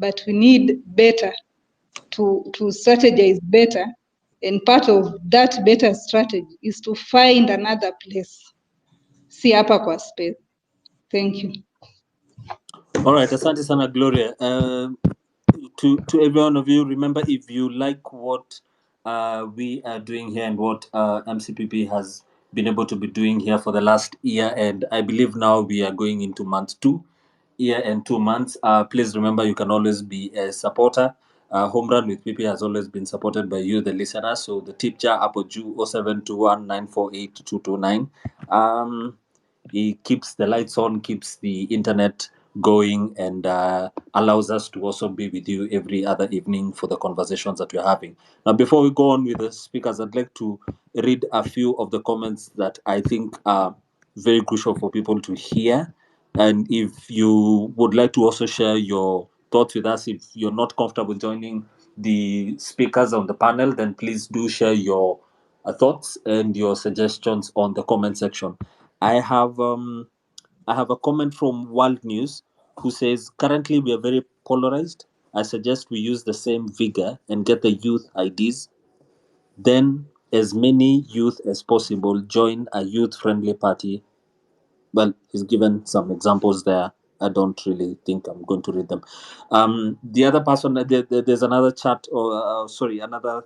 but we need better to strategize better. And part of that better strategy is to find another place. Si hapa kwa space. Thank you. All right, asante sana Gloria. To every one of you, remember, if you like what we are doing here and what MCPP has been able to be doing here for the last year, and I believe now we are going into month 2, year and 2 months, please remember you can always be a supporter. Home Run with PP has always been supported by you, the listeners. So the tip jar Apoju 0721948229. He keeps the lights on, keeps the internet going, and allows us to also be with you every other evening for the conversations that we're having. Now, before we go on with the speakers, I'd like to read a few of the comments that I think are very crucial for people to hear. And if you would like to also share your thoughts with us, if you're not comfortable joining the speakers on the panel, then please do share your thoughts and your suggestions on the comment section. I have a comment from World News who says, currently we are very polarized. I suggest we use the same vigor and get the youth IDs. Then as many youth as possible join a youth-friendly party. Well, he's given some examples there. I don't really think I'm going to read them. The other person, there's another chat, or another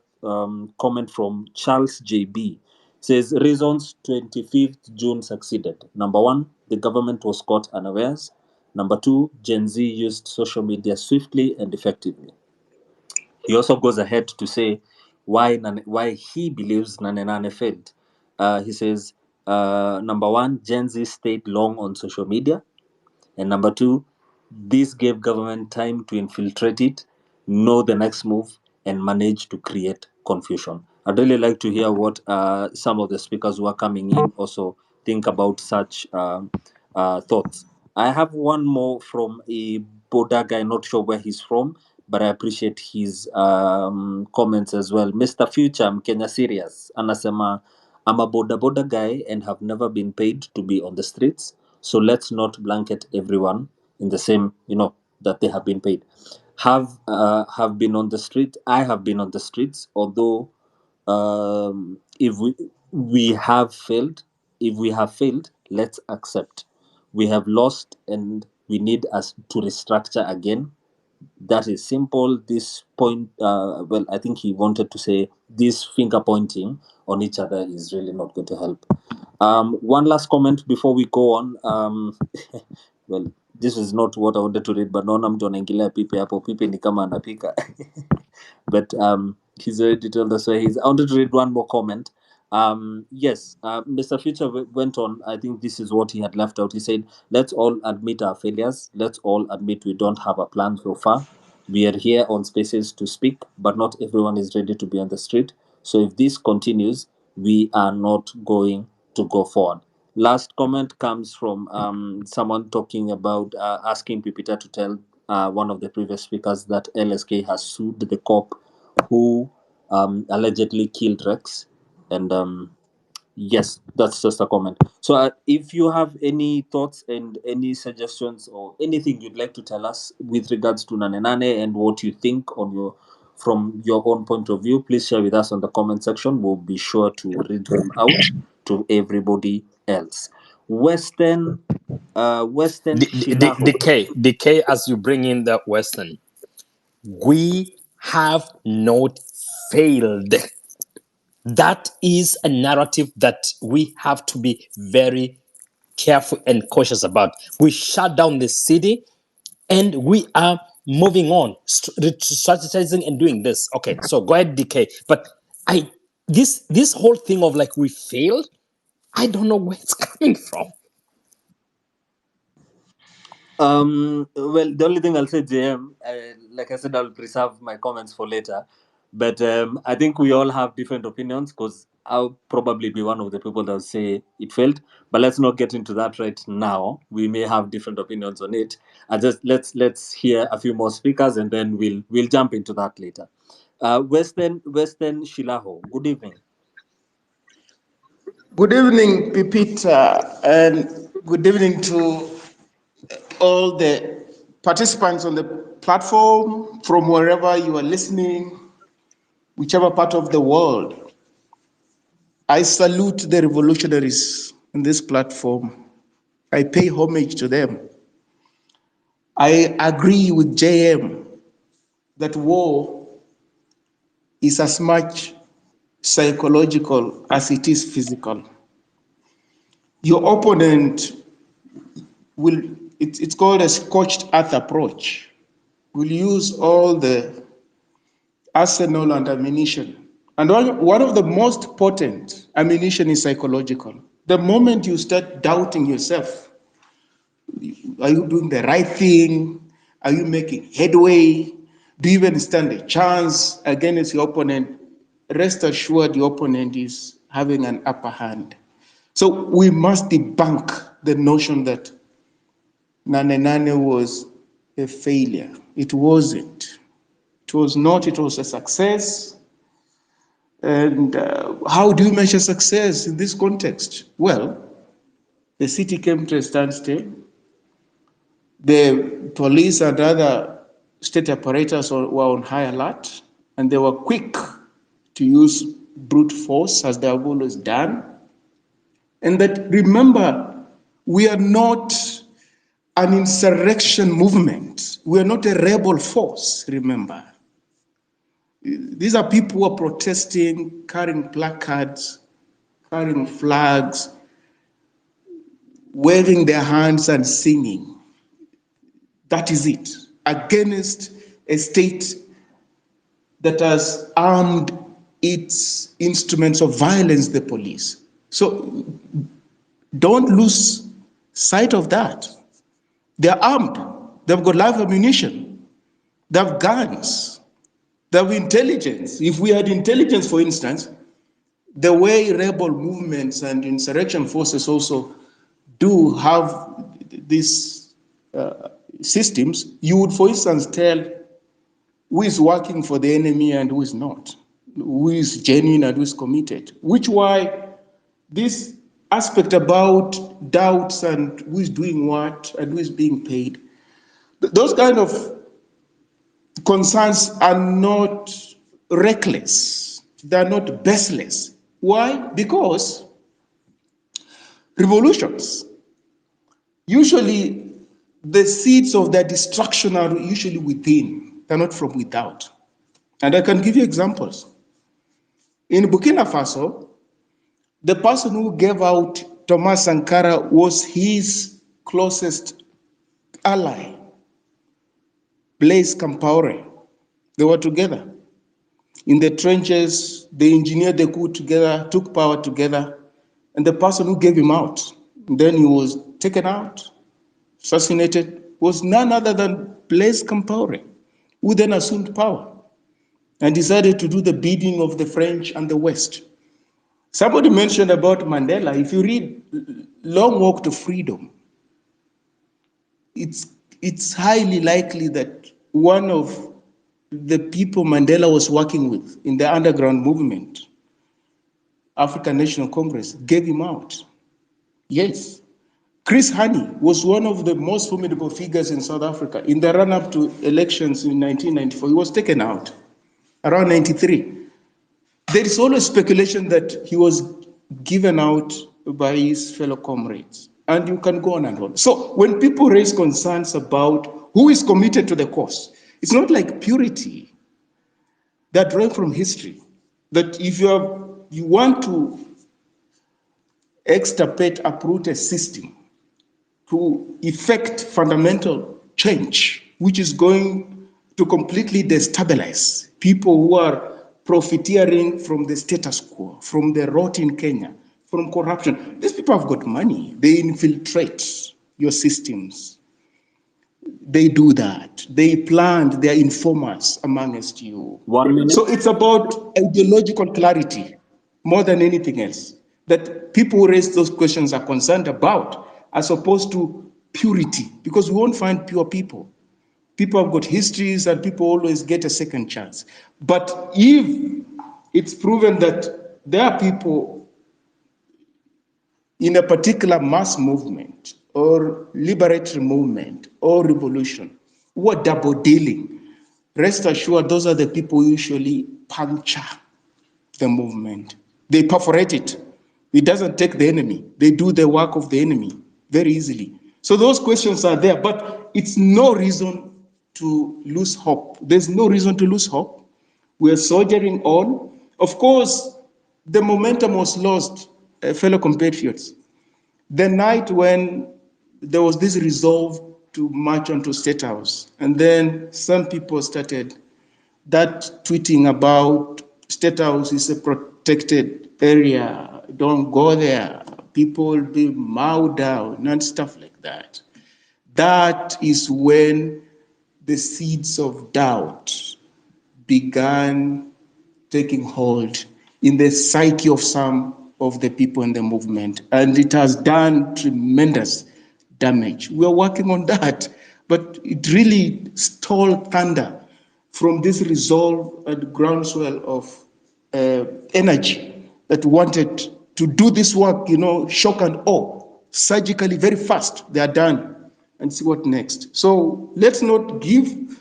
comment from Charles JB. Says reasons 25th June succeeded. Number 1, the government was caught unawares. Number 2, Gen Z used social media swiftly and effectively. He also goes ahead to say why he believes Nane failed. He says, number 1, Gen Z stayed long on social media. And number 2, this gave government time to infiltrate it, know the next move, and manage to create confusion. I'd really like to hear what some of the speakers who are coming in also think about such thoughts. I have one more from a Boda guy, not sure where he's from, but I appreciate his comments as well. Mr. Future, I'm Kenya serious. Anasema, I'm a boda guy and have never been paid to be on the streets. So let's not blanket everyone in the same, that they have been paid. Have been on the street. I have been on the streets, although if we have failed, let's accept. We have lost and we need us to restructure again. That is simple. This point, I think he wanted to say this finger pointing on each other is really not going to help. One last comment before we go on. Well, this is not what I wanted to read, but naona mtu anaingilia pipi hapo. Pipi ni kama anapika. But he's already told us where he's. I wanted to read one more comment. Yes, Mr. Future went on. I think this is what he had left out. He said, let's all admit our failures. Let's all admit we don't have a plan so far. We are here on spaces to speak, but not everyone is ready to be on the street. So if this continues, we are not going to go forward. Last comment comes from someone talking about asking Pipita to tell one of the previous speakers that LSK has sued the cop who allegedly killed Rex. And yes, that's just a comment. So if you have any thoughts and any suggestions or anything you'd like to tell us with regards to Nane and what you think from your own point of view, please share with us on the comment section. We'll be sure to read them out to everybody else. Western Decay, as you bring in that Western, we have not failed. That is a narrative that we have to be very careful and cautious about. We shut down the city and we are moving on, strategizing and doing this. Okay, so go ahead, Decay. But this whole thing of like we failed, I don't know where it's coming from. Well, the only thing I'll say, JM, like I said, I'll preserve my comments for later. But I think we all have different opinions because I'll probably be one of the people that will say it failed. But let's not get into that right now. We may have different opinions on it. Let's hear a few more speakers and then we'll jump into that later. Western Shilaho, good evening. Good evening, Pipita, and good evening to all the participants on the platform, from wherever you are listening, whichever part of the world, I salute the revolutionaries in this platform. I pay homage to them. I agree with JM that war is as much psychological as it is physical. Your opponent will, it's called a scorched earth approach, will use all the arsenal and ammunition. And one of the most potent ammunition is psychological. The moment you start doubting yourself, are you doing the right thing? Are you making headway? Do you even stand a chance against your opponent? Rest assured your opponent is having an upper hand. So we must debunk the notion that Nane was a failure. It wasn't. It was not, it was a success. And how do you measure success in this context? Well, the city came to a standstill. The police and other state apparatus were on high alert, and they were quick to use brute force, as they have always done. And that, remember, we are not an insurrection movement. We are not a rebel force, remember. These are people who are protesting, carrying placards, carrying flags, waving their hands and singing. That is it, against a state that has armed its instruments of violence, the police. So don't lose sight of that. They're armed. They've got live ammunition. They have guns. They have intelligence. If we had intelligence, for instance, the way rebel movements and insurrection forces also do have these systems, you would, for instance, tell who is working for the enemy and who is not, who is genuine and who is committed, which why this aspect about doubts and who is doing what and who is being paid, those kind of concerns are not reckless, they're not baseless. Why? Because revolutions, usually the seeds of their destruction are usually within, they're not from without. And I can give you examples. In Burkina Faso, the person who gave out Thomas Sankara was his closest ally, Blaise Compaoré. They were together. In the trenches, they engineered the coup together, took power together, and the person who gave him out, then he was taken out, assassinated, was none other than Blaise Compaoré, who then assumed power and decided to do the bidding of the French and the West. Somebody mentioned about Mandela. If you read Long Walk to Freedom, it's highly likely that one of the people Mandela was working with in the underground movement, African National Congress, gave him out. Yes. Chris Hani was one of the most formidable figures in South Africa. In the run-up to elections in 1994, he was taken out around 93. There is always speculation that he was given out by his fellow comrades. And you can go on and on. So when people raise concerns about who is committed to the cause, it's not like purity. They're drawn from history. That if you want to extirpate, uproot a system to effect fundamental change, which is going to completely destabilize people who are profiteering from the status quo, from the rot in Kenya, from corruption. These people have got money. They infiltrate your systems. They do that. They plant their informers amongst you. 1 minute. So it's about ideological clarity more than anything else that people who raise those questions are concerned about, as opposed to purity, because we won't find pure people. People have got histories and people always get a second chance. But if it's proven that there are people in a particular mass movement or liberatory movement or revolution who are double dealing, rest assured those are the people who usually puncture the movement. They perforate it. It doesn't take the enemy. They do the work of the enemy very easily. So those questions are there, but it's no reason to lose hope. There's no reason to lose hope. We're soldiering on. Of course, the momentum was lost, fellow compatriots. The night when there was this resolve to march onto State House, and then some people started that tweeting about State House is a protected area, don't go there, people will be mowed down and stuff like that. That is when the seeds of doubt began taking hold in the psyche of some of the people in the movement, and it has done tremendous damage. We are working on that, but it really stole thunder from this resolve and groundswell of energy that wanted to do this work, shock and awe, surgically, very fast. They are done, and see what next. So let's not give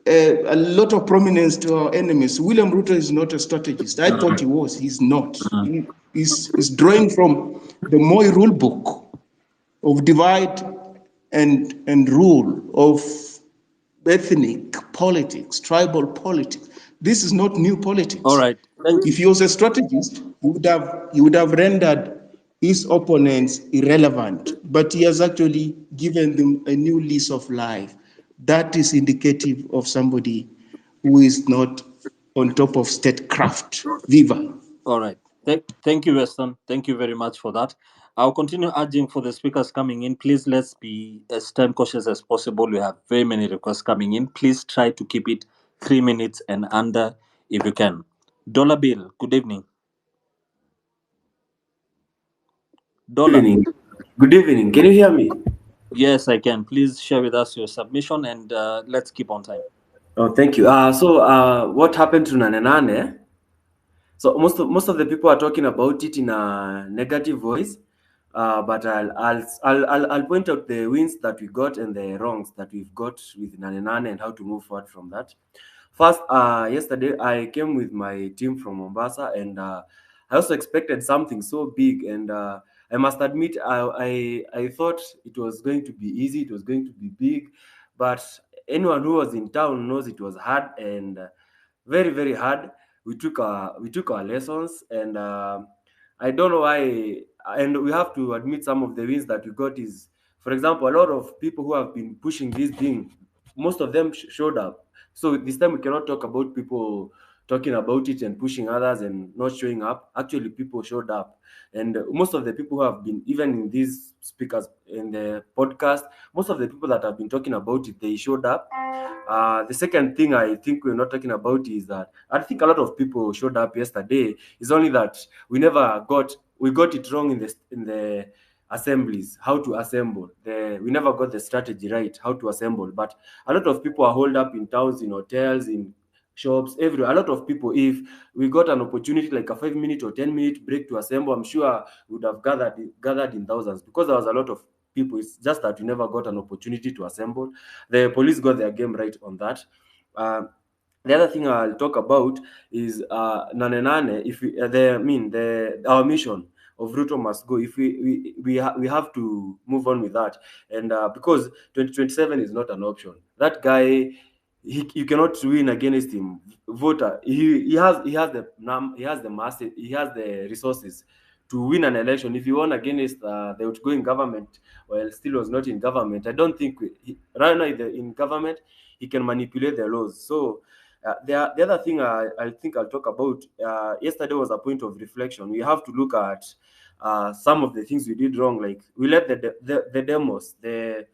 a lot of prominence to our enemies. William Ruto is not a strategist. I thought he was. He's not. He's drawing from the Moi rule book of divide and rule, of ethnic politics, tribal politics. This is not new politics. All right. If he was a strategist, he would have rendered his opponents irrelevant, but he has actually given them a new lease of life. That is indicative of somebody who is not on top of statecraft. Viva. All right. Thank you, Weston. Thank you very much for that. I'll continue urging for the speakers coming in. Please, let's be as time cautious as possible. We have very many requests coming in. Please try to keep it 3 minutes and under if you can. Dollar Bill, good evening. Dollar. Good evening. Good evening. Can you hear me? Yes, I can. Please share with us your submission and let's keep on time. Oh, thank you. What happened to Nane? So most of the people are talking about it in a negative voice, but I'll point out the wins that we got and the wrongs that we've got with Nane and how to move forward from that. First, yesterday I came with my team from Mombasa, and I also expected something so big, and I must admit I thought it was going to be easy, it was going to be big, but anyone who was in town knows it was hard, and very, very hard. We took our lessons, and I don't know why. And we have to admit some of the wins that we got is, for example, a lot of people who have been pushing this thing, most of them showed up. So this time we cannot talk about people talking about it and pushing others and not showing up. Actually, people showed up, and most of the people who have been, even in these speakers in the podcast, most of the people that have been talking about it, they showed up. The second thing I think we're not talking about is that I think a lot of people showed up yesterday. It's only that we got it wrong in the assemblies, how to assemble. We never got the strategy right, how to assemble. But a lot of people are holed up in towns, in hotels, in shops, everywhere. A lot of people, if we got an opportunity like a 5-minute or 10-minute break to assemble, I'm sure we would have gathered in thousands, because there was a lot of people. It's just that we never got an opportunity to assemble. The police got their game right on that. The other thing I'll talk about is Nane. If our mission of Ruto must go. If we have to move on with that, and because 2027 is not an option. That guy, you cannot win against him. Voter, he has the mass, he has the resources to win an election. If he won against the outgoing government, while still was not in government, I don't think right now in government he can manipulate the laws. So the other thing I think I'll talk about, yesterday was a point of reflection. We have to look at some of the things we did wrong. Like we let the demos, the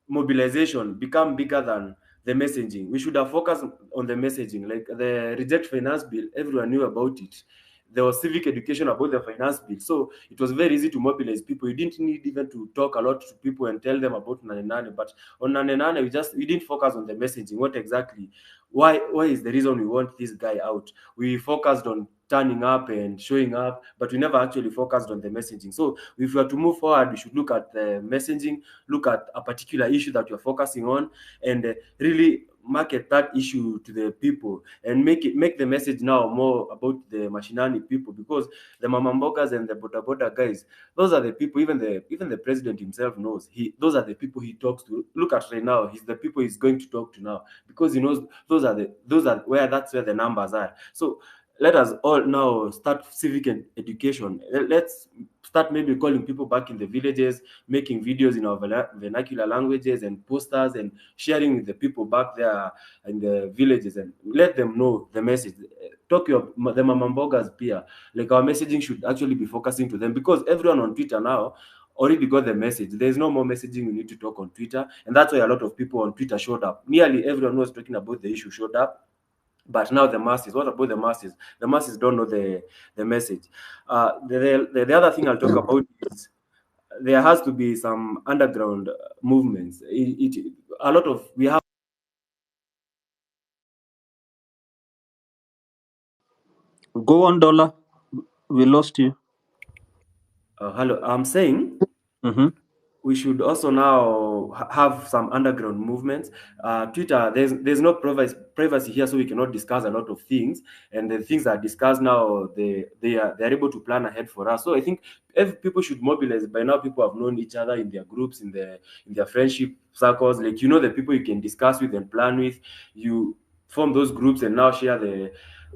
mobilization become bigger than the messaging. We should have focused on the messaging. Like the reject finance bill, everyone knew about it. There was civic education about the finance bill, so it was very easy to mobilize people. You didn't need even to talk a lot to people and tell them about Nane. But on Nane, we didn't focus on the messaging. What exactly? Why is the reason we want this guy out? We focused on turning up and showing up, but we never actually focused on the messaging. So if we are to move forward, we should look at the messaging, look at a particular issue that you're focusing on, and really market that issue to the people, and make the message now more about the mashinani people, because the mamambogas and the boda boda guys, those are the people, even the president himself knows, those are the people he talks to. Look at right now, he's the people he's going to talk to now, because he knows that's where the numbers are. So let us all now start civic education. Let's start maybe calling people back in the villages, making videos in our vernacular languages and posters, and sharing with the people back there in the villages, and let them know the message. Talk the mamambogas peer. Like, our messaging should actually be focusing to them, because everyone on Twitter now already got the message. There's no more messaging we need to talk on Twitter, and that's why a lot of people on Twitter showed up. Nearly everyone who was talking about the issue showed up. But now the masses, what about the masses? The masses don't know the message. The other thing I'll talk about is there has to be some underground movements. We have. Go on, Dollar. We lost you. Hello, I'm saying Mm-hmm. we should also now have some underground movements. Twitter, there's no privacy here, so we cannot discuss a lot of things. And the things that are discussed now, they're able to plan ahead for us. So I think people should mobilize. By now, people have known each other in their groups, in their friendship circles. Like, the people you can discuss with and plan with. You form those groups and now share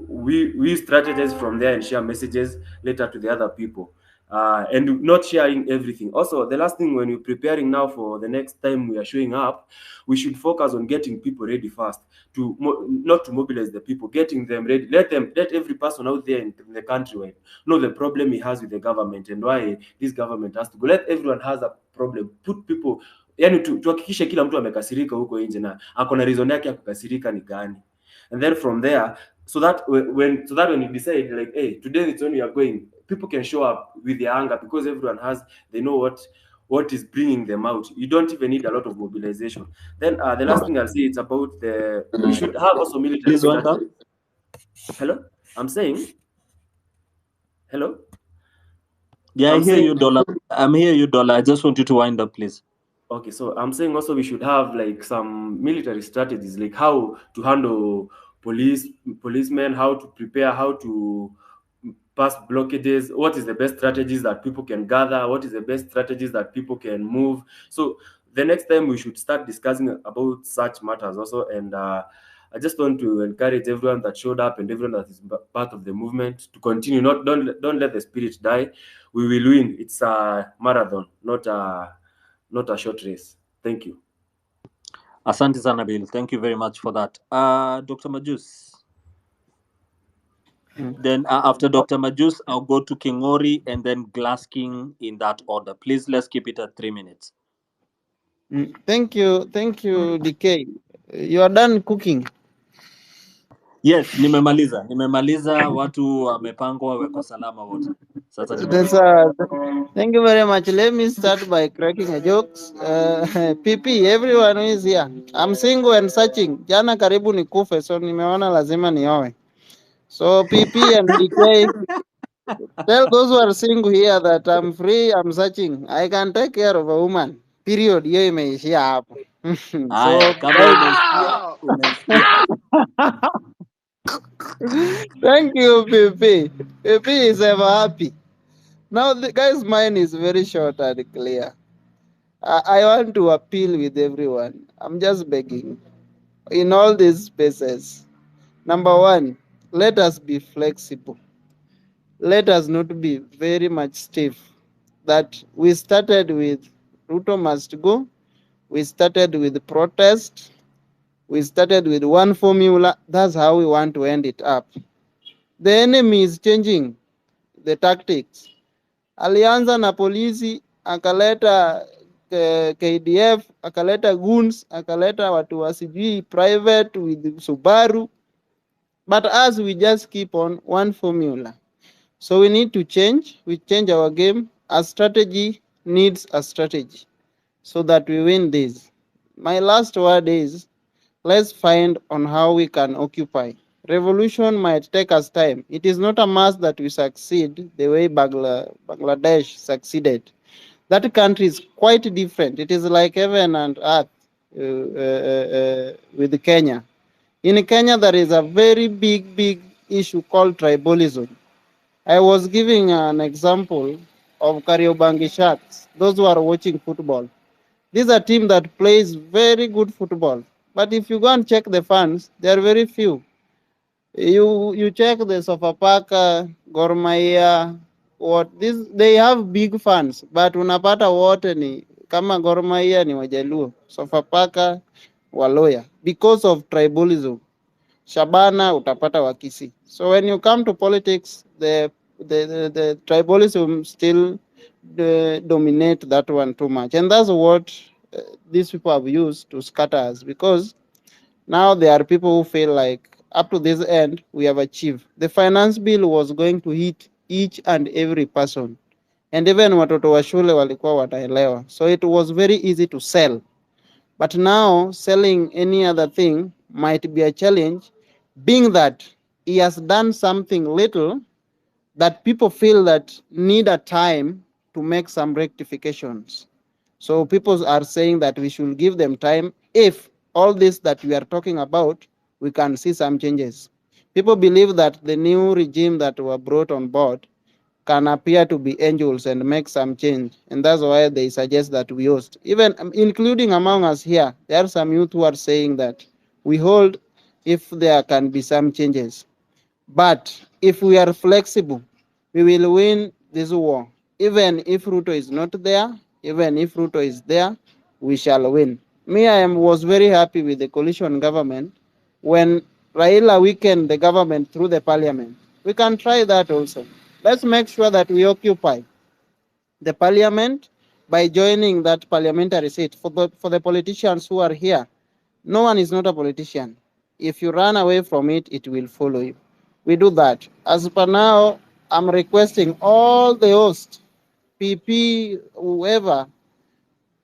we strategize from there and share messages later to the other people. And not sharing everything. Also, the last thing, when you're preparing now for the next time we are showing up, we should focus on getting people ready first, not to mobilize the people, getting them ready. Let every person out there in the country know the problem he has with the government and why this government has to go. Let everyone has a problem. Put people, yani tuhakikishe kila mtu amekasirika huko nje na akona reason yake ya kukasirika ni gani. And then from there, so that when you decide, like, hey, today it's when we are going, people can show up with their anger, because they know what is bringing them out. You don't even need a lot of mobilization. Then the last thing I'll say, it's about we should have also military strategy. Hello, I'm saying, hello. Yeah, I hear you, Dollar. I'm here, you, Dollar. I just want you to wind up, please. Okay, so I'm saying also we should have like some military strategies, like how to handle policemen, how to prepare, how to pass blockages, what is the best strategies that people can gather, what is the best strategies that people can move. So the next time we should start discussing about such matters also. And I just want to encourage everyone that showed up and everyone that is part of the movement to continue. Don't let the spirit die. We will win. It's a marathon, not a short race. Thank you. Asante sana, Bill. Thank you very much for that. Dr. Majus. Then after Dr. Majus, I'll go to Kingori and then Glass King in that order. Please, let's keep it at 3 minutes. Thank you, DK. You are done cooking. Yes, nimemaliza. Watu wamepangwa weko salama wote. Sasa Thank you very much. Let me start by cracking a jokes. PP, everyone who is here. I'm single and searching. Jana karibu nikufe, so nimeona lazima nioe. So PP and DK, tell those who are single here that I'm free, I'm searching. I can take care of a woman. Period. Hiyo imeishia hapo. Aya, kama umesikia. Thank you, PP. PP is ever happy. Now, the guy's mind is very short and clear. I want to appeal with everyone. I'm just begging. In all these spaces, number one, let us be flexible. Let us not be very much stiff. That we started with Ruto must go. We started with protest. We started with one formula. That's how we want to end it up. The enemy is changing the tactics. Alianza na polisi, akaleta KDF, akaleta goons, akaleta watu wasijui private with Subaru. But us, we just keep on one formula. So we need to change. We change our game. A strategy needs a strategy so that we win this. My last word is, let's find on how we can occupy. Revolution might take us time. It is not a must that we succeed the way Bangladesh succeeded. That country is quite different. It is like heaven and earth with Kenya. In Kenya, there is a very big issue called tribalism. I was giving an example of Kariobangi Sharks, those who are watching football. This is a team that plays very good football. But if you go and check the fans, they are very few. You check the Sofapaka, Gor Mahia, what this they have big fans, but unapata wote ni kama Gor Mahia ni Wajaluo, Sofapaka Waloya because of tribalism. Shabana utapata Wakisi. So when you come to politics, the tribalism still dominate that one too much, and that's what these people have used to scatter us, because now there are people who feel like up to this end we have achieved. The finance bill was going to hit each and every person, and even watoto wa shule walikuwa wataelewa, so it was very easy to sell. But now selling any other thing might be a challenge, being that he has done something little that people feel that need a time to make some rectifications. So people are saying that we should give them time. If all this that we are talking about, we can see some changes. People believe that the new regime that were brought on board can appear to be angels and make some change. And that's why they suggest that we host. Even including among us here, there are some youth who are saying that we hold if there can be some changes. But if we are flexible, we will win this war. Even if Ruto is not there, even if Ruto is there, we shall win. Me, was very happy with the coalition government when Raila weakened the government through the parliament. We can try that also. Let's make sure that we occupy the parliament by joining that parliamentary seat. For the politicians who are here, no one is not a politician. If you run away from it, it will follow you. We do that. As per now, I'm requesting all the hosts, PP, whoever,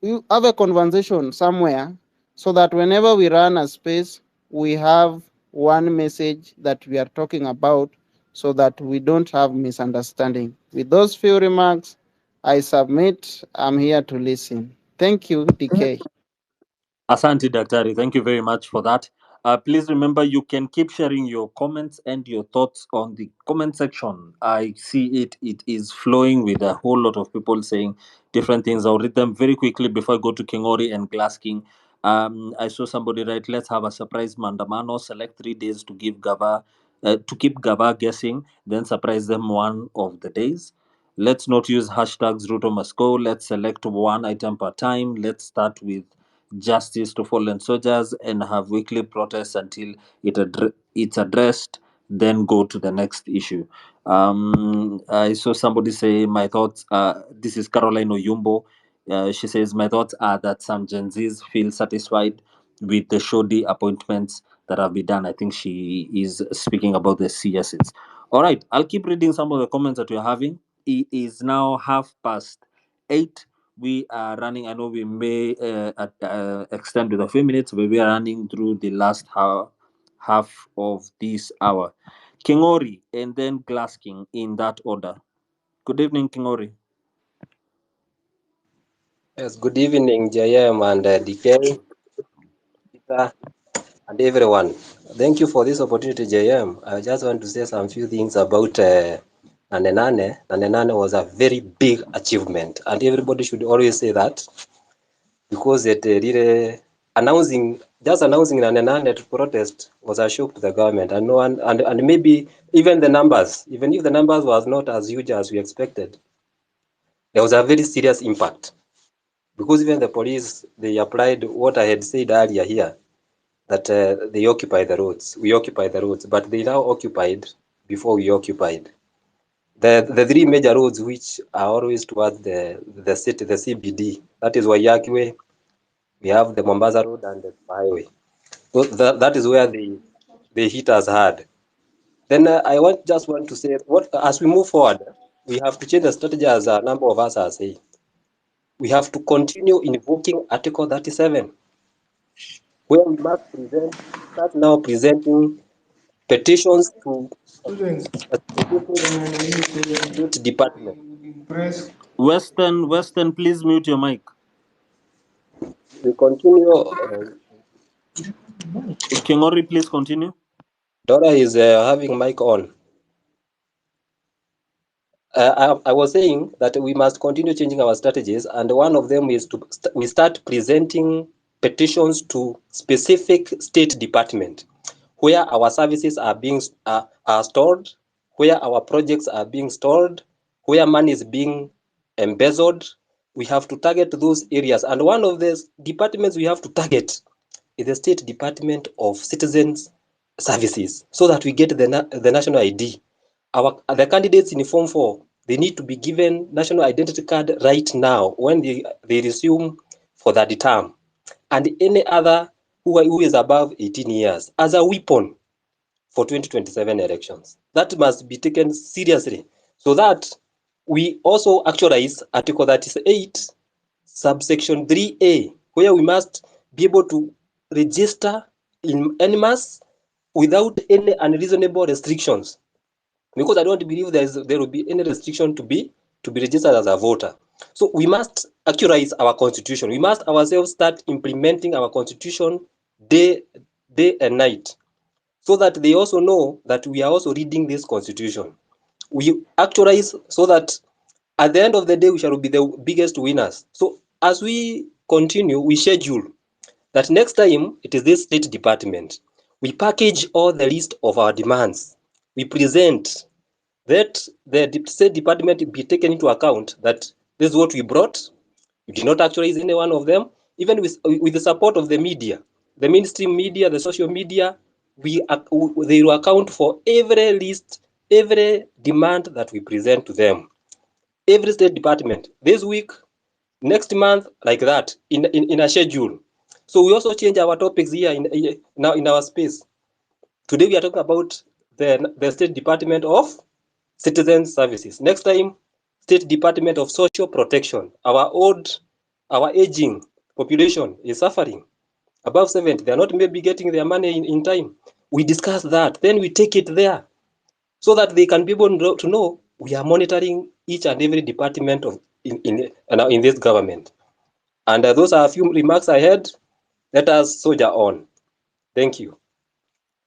you have a conversation somewhere so that whenever we run a space, we have one message that we are talking about so that we don't have misunderstanding. With those few remarks, I submit. I'm here to listen. Thank you, DK. Asante Daktari, thank you very much for that. Please remember you can keep sharing your comments and your thoughts on the comment section. I see it is flowing with a whole lot of people saying different things. I'll read them very quickly before I go to Kingori and Glass King. I saw somebody write, let's have a surprise Maandamano, select 3 days to give to keep Gava guessing, then surprise them one of the days. Let's not use hashtags Ruto must go. Let's select one item per time. Let's start with justice to fallen soldiers and have weekly protests until it's addressed, then go to the next issue. I saw somebody say, my thoughts this is Caroline Oyumbo. She says, my thoughts are that some Gen Zs feel satisfied with the shoddy appointments that have been done. I think she is speaking about the CSs. All right, I'll keep reading some of the comments that we're having. It is now 8:30. We are running. I know we may extend with a few minutes, but we are running through the last half of this hour. Kingori and then Glass King in that order. Good evening, Kingori. Yes, good evening, JM and DK, Peter, and everyone. Thank you for this opportunity, JM. I just want to say some few things about Nane Nane. Nane Nane was a very big achievement, and everybody should always say that because it really announcing Nane Nane to protest was a shock to the government, and no one, and maybe even the numbers, even if the numbers was not as huge as we expected, there was a very serious impact. Because even the police, they applied what I had said earlier here, that they occupy the roads. We occupy the roads, but they now occupied before we occupied. The 3 major roads which are always towards the city, the CBD, that is Wayakiwe, we have the Mombasa Road and the highway. So that is where they hit us hard. Then I just want to say, as we move forward, we have to change the strategy, as a number of us are saying. We have to continue invoking Article 37, where we must start now presenting petitions to Students, a specific state department. press. Western, please mute your mic. We continue. Kingori, please continue. Dora is having mic on. I was saying that we must continue changing our strategies, and one of them is we start presenting petitions to specific state department where our services are being are stored, where our projects are being stored, where money is being embezzled. We have to target those areas, and one of the departments we have to target is the State Department of Citizens Services, so that we get the national ID. The candidates in Form 4, they need to be given national identity card right now when they resume for that term, and any other who is above 18 years as a weapon for 2027 elections. That must be taken seriously, so that we also actualize Article 38, subsection 3A, where we must be able to register in mass without any unreasonable restrictions, because I don't believe there will be any restriction to be registered as a voter. So we must actualize our constitution. We must ourselves start implementing our constitution day and night, so that they also know that we are also reading this constitution. We actualize so that at the end of the day we shall be the biggest winners. So as we continue, we schedule that next time it is this state department. We package all the list of our demands. We present that the state department be taken into account that this is what we brought. You did not actualize any one of them, even with the support of the media, the mainstream media, the social media. They will account for every list, every demand that we present to them. Every state department, this week, next month, like that, in a schedule. So we also change our topics here now in our space. Today we are talking about the State Department of Citizen Services. Next time, State Department of Social Protection. Our aging population is suffering. Above 70, they are not maybe getting their money in time. We discuss that, then we take it there, so that they can be able to know we are monitoring each and every department in this government. And those are a few remarks I had. Let us soldier on. Thank you.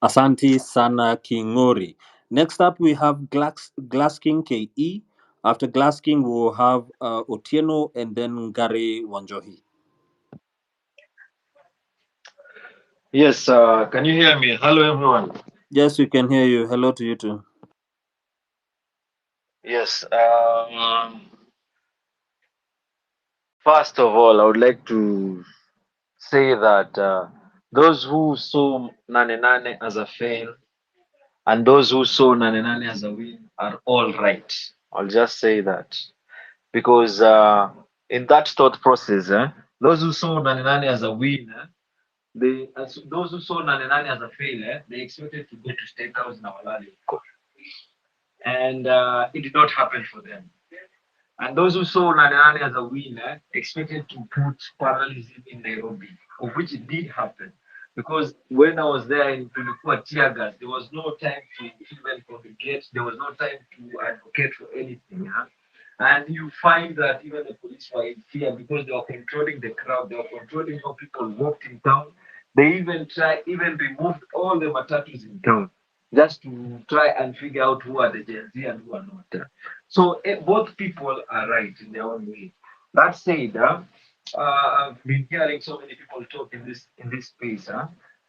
Asante sana Kingori. Next up, we have Glass King KE. After Glass King, we'll have Otieno and then Gary Wanjohi. Yes, can you hear me? Hello, everyone. Yes, we can hear you. Hello to you too. Yes. First of all, I would like to say that those who saw Nane as a fail and those who saw Nane as a win are all right. I'll just say that. Because in that thought process, those who saw Nane as a win, those who saw Nane as a failure, they expected to go to State House in Awalali. And it did not happen for them. And those who saw Nane as a winner expected to put parallelism in Nairobi, of which it did happen. Because when I was there in Tulipua tear gas, there was no time to even congregate, there was no time to advocate for anything. And you find that even the police were in fear because they were controlling the crowd, they were controlling how people walked in town. They even removed all the matatus in town just to try and figure out who are the Gen Z and who are not. So both people are right in their own way. That said, I've been hearing so many people talk in this space,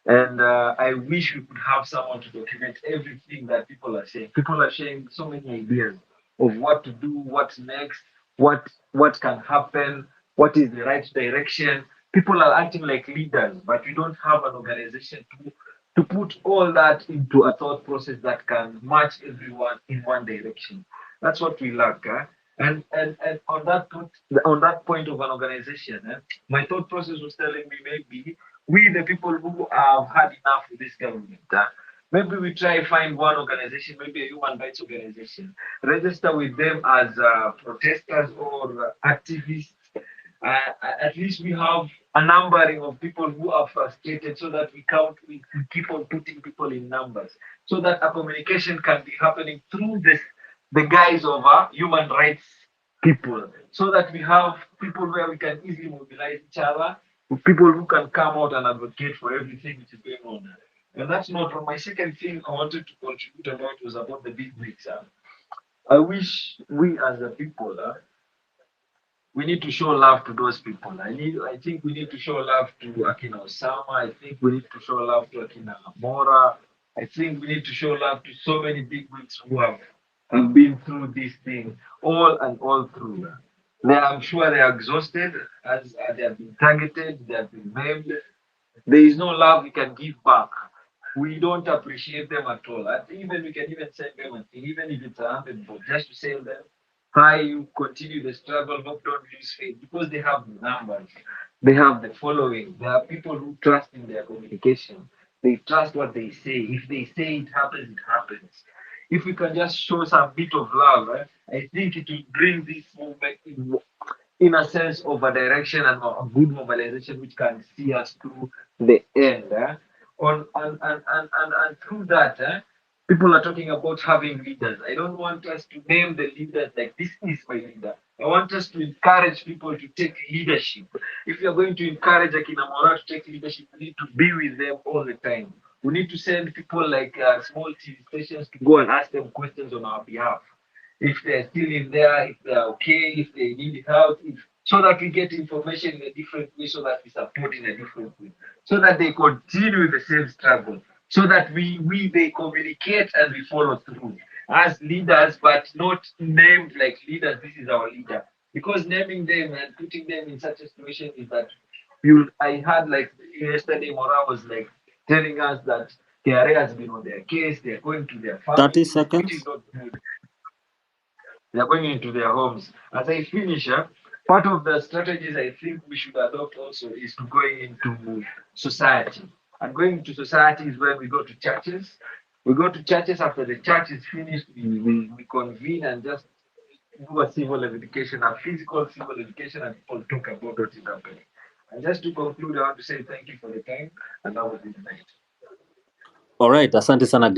and I wish we could have someone to document everything that people are saying. People are sharing so many ideas of what to do, what's next, what can happen, what is the right direction. People are acting like leaders, but we don't have an organization to put all that into a thought process that can match everyone in one direction. That's what we lack. And on that point of an organization, my thought process was telling me maybe we the people who have had enough with this government. Maybe we try find one organization, maybe a human rights organization, register with them as protesters or activists. At least we have a numbering of people who are frustrated so that we keep on putting people in numbers so that a communication can be happening through the guise of human rights people, so that we have people where we can easily mobilize each other, people who can come out and advocate for everything which is going on. And that's not from my second thing I wanted to contribute about was about the big wigs. I wish we as a people, we need to show love to those people. I think we need to show love to Akina Osama. I think we need to show love to Akina Amora. I think we need to show love to so many big wigs who have been through this thing, all and all through. I'm sure they are exhausted as they have been targeted, they have been maimed. There is no love we can give back. We don't appreciate them at all. And even we can even send them a thing, even if it's 100 bob, just to say them, hi, you continue the struggle, hope don't lose faith, because they have the numbers, they have the following. There are people who trust in their communication. They trust what they say. If they say it happens, it happens. If we can just show some bit of love, I think it will bring this movement in a sense of a direction and a good mobilization which can see us through the end. And through that, people are talking about having leaders. I don't want us to name the leaders like this is my leader. I want us to encourage people to take leadership. If you're going to encourage Akina Mora to take leadership, we need to be with them all the time. We need to send people like small TV stations to go and ask them questions on our behalf, if they're still in there, if they're okay, if they need help, so that we get information in a different way, so that we support in a different way, so that they continue the same struggle, so that they communicate and we follow through as leaders, but not named like leaders. This is our leader, because naming them and putting them in such a situation is that I had like yesterday, Mora was like telling us that KRA has been on their case, they're going to their 30 families, which is seconds. not good. They are going into their homes. As I finish, part of the strategies I think we should adopt also is to going into society. And going into society is where we go to churches. We go to churches. After the church is finished, we convene and just do a civil education, a physical civil education, and people talk about what is happening. And just to conclude, I want to say thank you for the time, and that was it tonight. All right, asante sana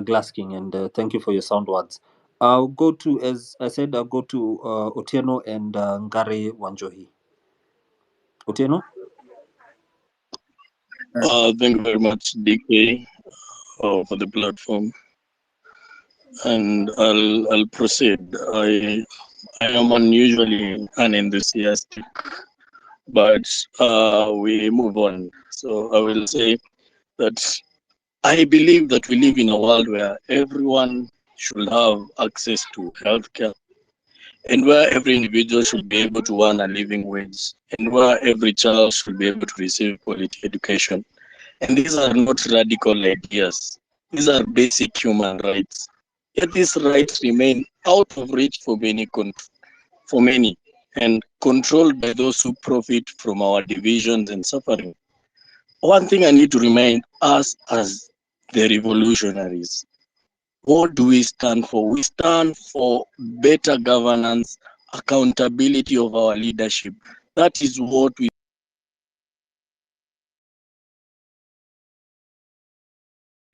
Glass King, and thank you for your sound words. I'll go to, as I said, I'll go to Otieno and Ngare Wanjohi. Otieno? Thank you very much, DK, for the platform, and I'll proceed. I am unusually unenthusiastic, but we move on. So I will say that I believe that we live in a world where everyone should have access to healthcare, and where every individual should be able to earn a living wage, and where every child should be able to receive quality education. And these are not radical ideas. These are basic human rights. Yet these rights remain out of reach for many, and controlled by those who profit from our divisions and suffering. One thing I need to remind us as the revolutionaries: what do we stand for? We stand for better governance, accountability of our leadership. That is what we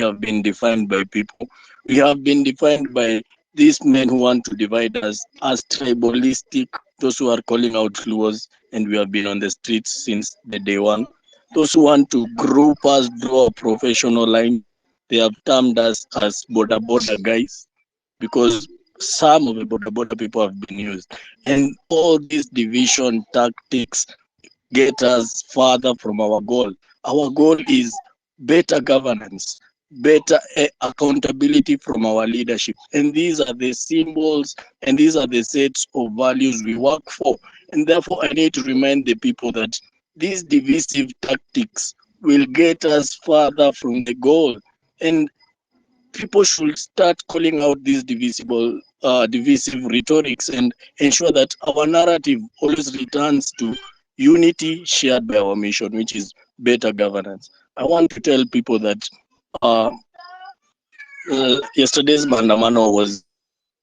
have been defined by people. We have been defined by these men who want to divide us as tribalistic, those who are calling out Luos, and we have been on the streets since the day one. Those who want to group us, draw a professional line, they have termed us as border guys, because some of the border people have been used. And all these division tactics get us further from our goal. Our goal is better governance, better accountability from our leadership. And these are the symbols and these are the sets of values we work for. And therefore, I need to remind the people that these divisive tactics will get us further from the goal. And people should start calling out these divisive rhetorics and ensure that our narrative always returns to unity shared by our mission, which is better governance. I want to tell people that yesterday's Maandamano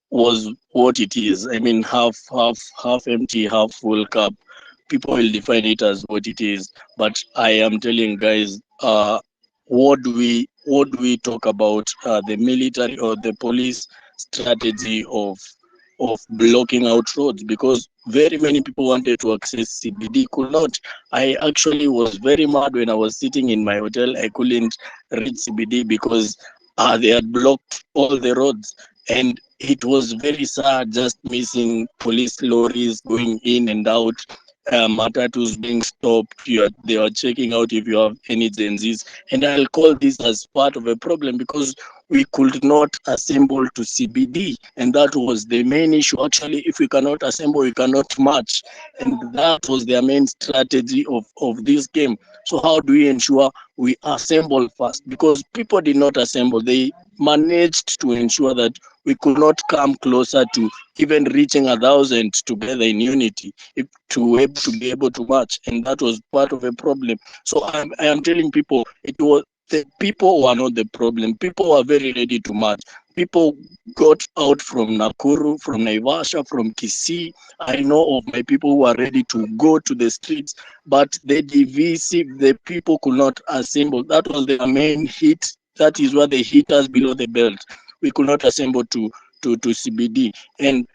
was what it is. I mean, half empty, half full cup. people will define it as what it is. But I am telling guys, what do we talk about the military or the police strategy of blocking out roads, because very many people wanted to access CBD, could not. I actually was very mad when I was sitting in my hotel. I couldn't reach CBD because they had blocked all the roads, and it was very sad, just missing police lorries going in and out, matatus being stopped. They are checking out if you have any Gen Zs, and I'll call this as part of a problem because we could not assemble to CBD, and that was the main issue. Actually, if we cannot assemble, we cannot march, and that was their main strategy of this game. So how do we ensure we assemble first? Because people did not assemble. They managed to ensure that we could not come closer to even reaching 1,000 together in unity to be able to march, and that was part of a problem. So I am telling people, it was the people were not the problem. People were very ready to march. People got out from Nakuru, from Naivasha, from Kisii. I know of my people who are ready to go to the streets, but the divisive, the people could not assemble. That was their main hit. That is what they hit us below the belt. We could not assemble to CBD. And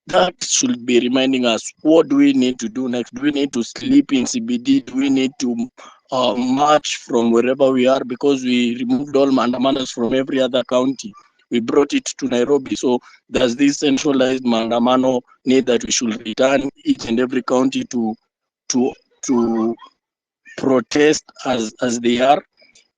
that should be reminding us, what do we need to do next? Do we need to sleep in CBD? Do we need to march from wherever we are? Because we removed all Maandamanos from every other county. We brought it to Nairobi. So does this centralized Maandamano need that we should return each and every county to protest as they are?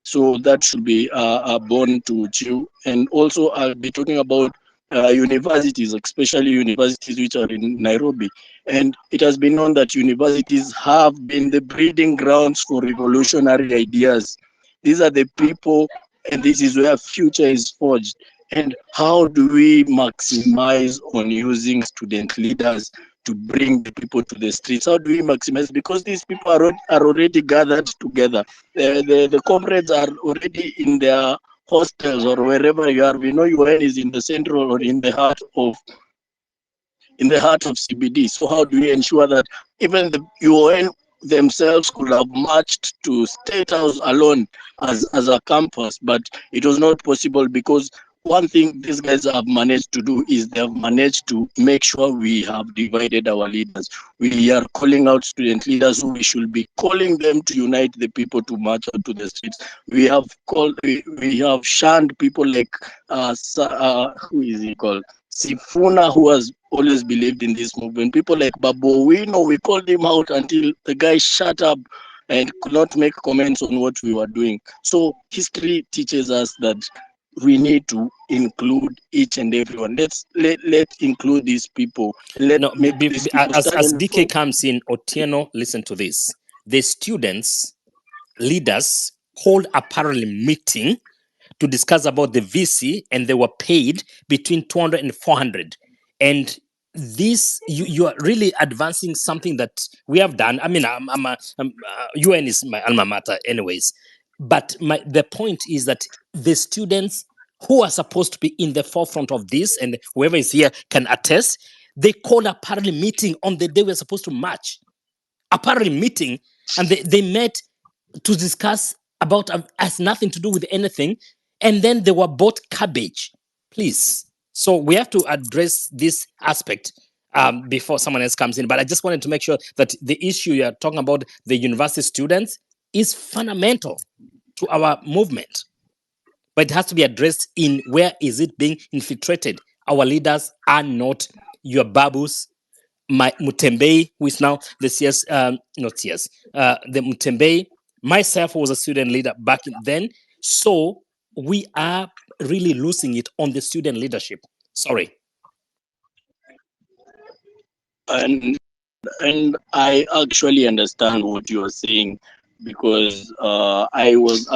So that should be a bone to chew. And also I'll be talking about universities, especially universities which are in Nairobi. And it has been known that universities have been the breeding grounds for revolutionary ideas. These are the people, and this is where future is forged. And how do we maximize on using student leaders to bring the people to the streets? How do we maximize? Because these people are already gathered together. The comrades are already in their hostels or wherever you are. We know UN is in the central or in the heart of CBD. So how do we ensure that even the UN themselves could have marched to State House alone as a campus, but it was not possible because one thing these guys have managed to do is they have managed to make sure we have divided our leaders. We are calling out student leaders who we should be calling them to unite the people to march out to the streets. We have shunned people like who is he called? Sifuna, who has always believed in this movement. People like Babu Wino, we called him out until the guy shut up and could not make comments on what we were doing. So history teaches us that we need to include each and everyone. Let include these people. As DK comes in, Otieno, listen to this. The students, leaders, hold a parallel meeting to discuss about the VC, and they were paid between 200 and 400. And this, you are really advancing something that we have done. I mean, UN is my alma mater anyways. But the point is that the students who are supposed to be in the forefront of this, and whoever is here can attest, they called a parallel meeting on the day we're supposed to march. A parallel meeting, and they met to discuss about has nothing to do with anything, and then they were bought cabbage. Please. So we have to address this aspect before someone else comes in. But I just wanted to make sure that the issue you're talking about, the university students, is fundamental to our movement. But it has to be addressed in where is it being infiltrated. Our leaders are not your babus. My Mutembei, who is now the CS, the Mutembei. Myself was a student leader back then. So we are really losing it on the student leadership. Sorry. And I actually understand what you are saying, because I was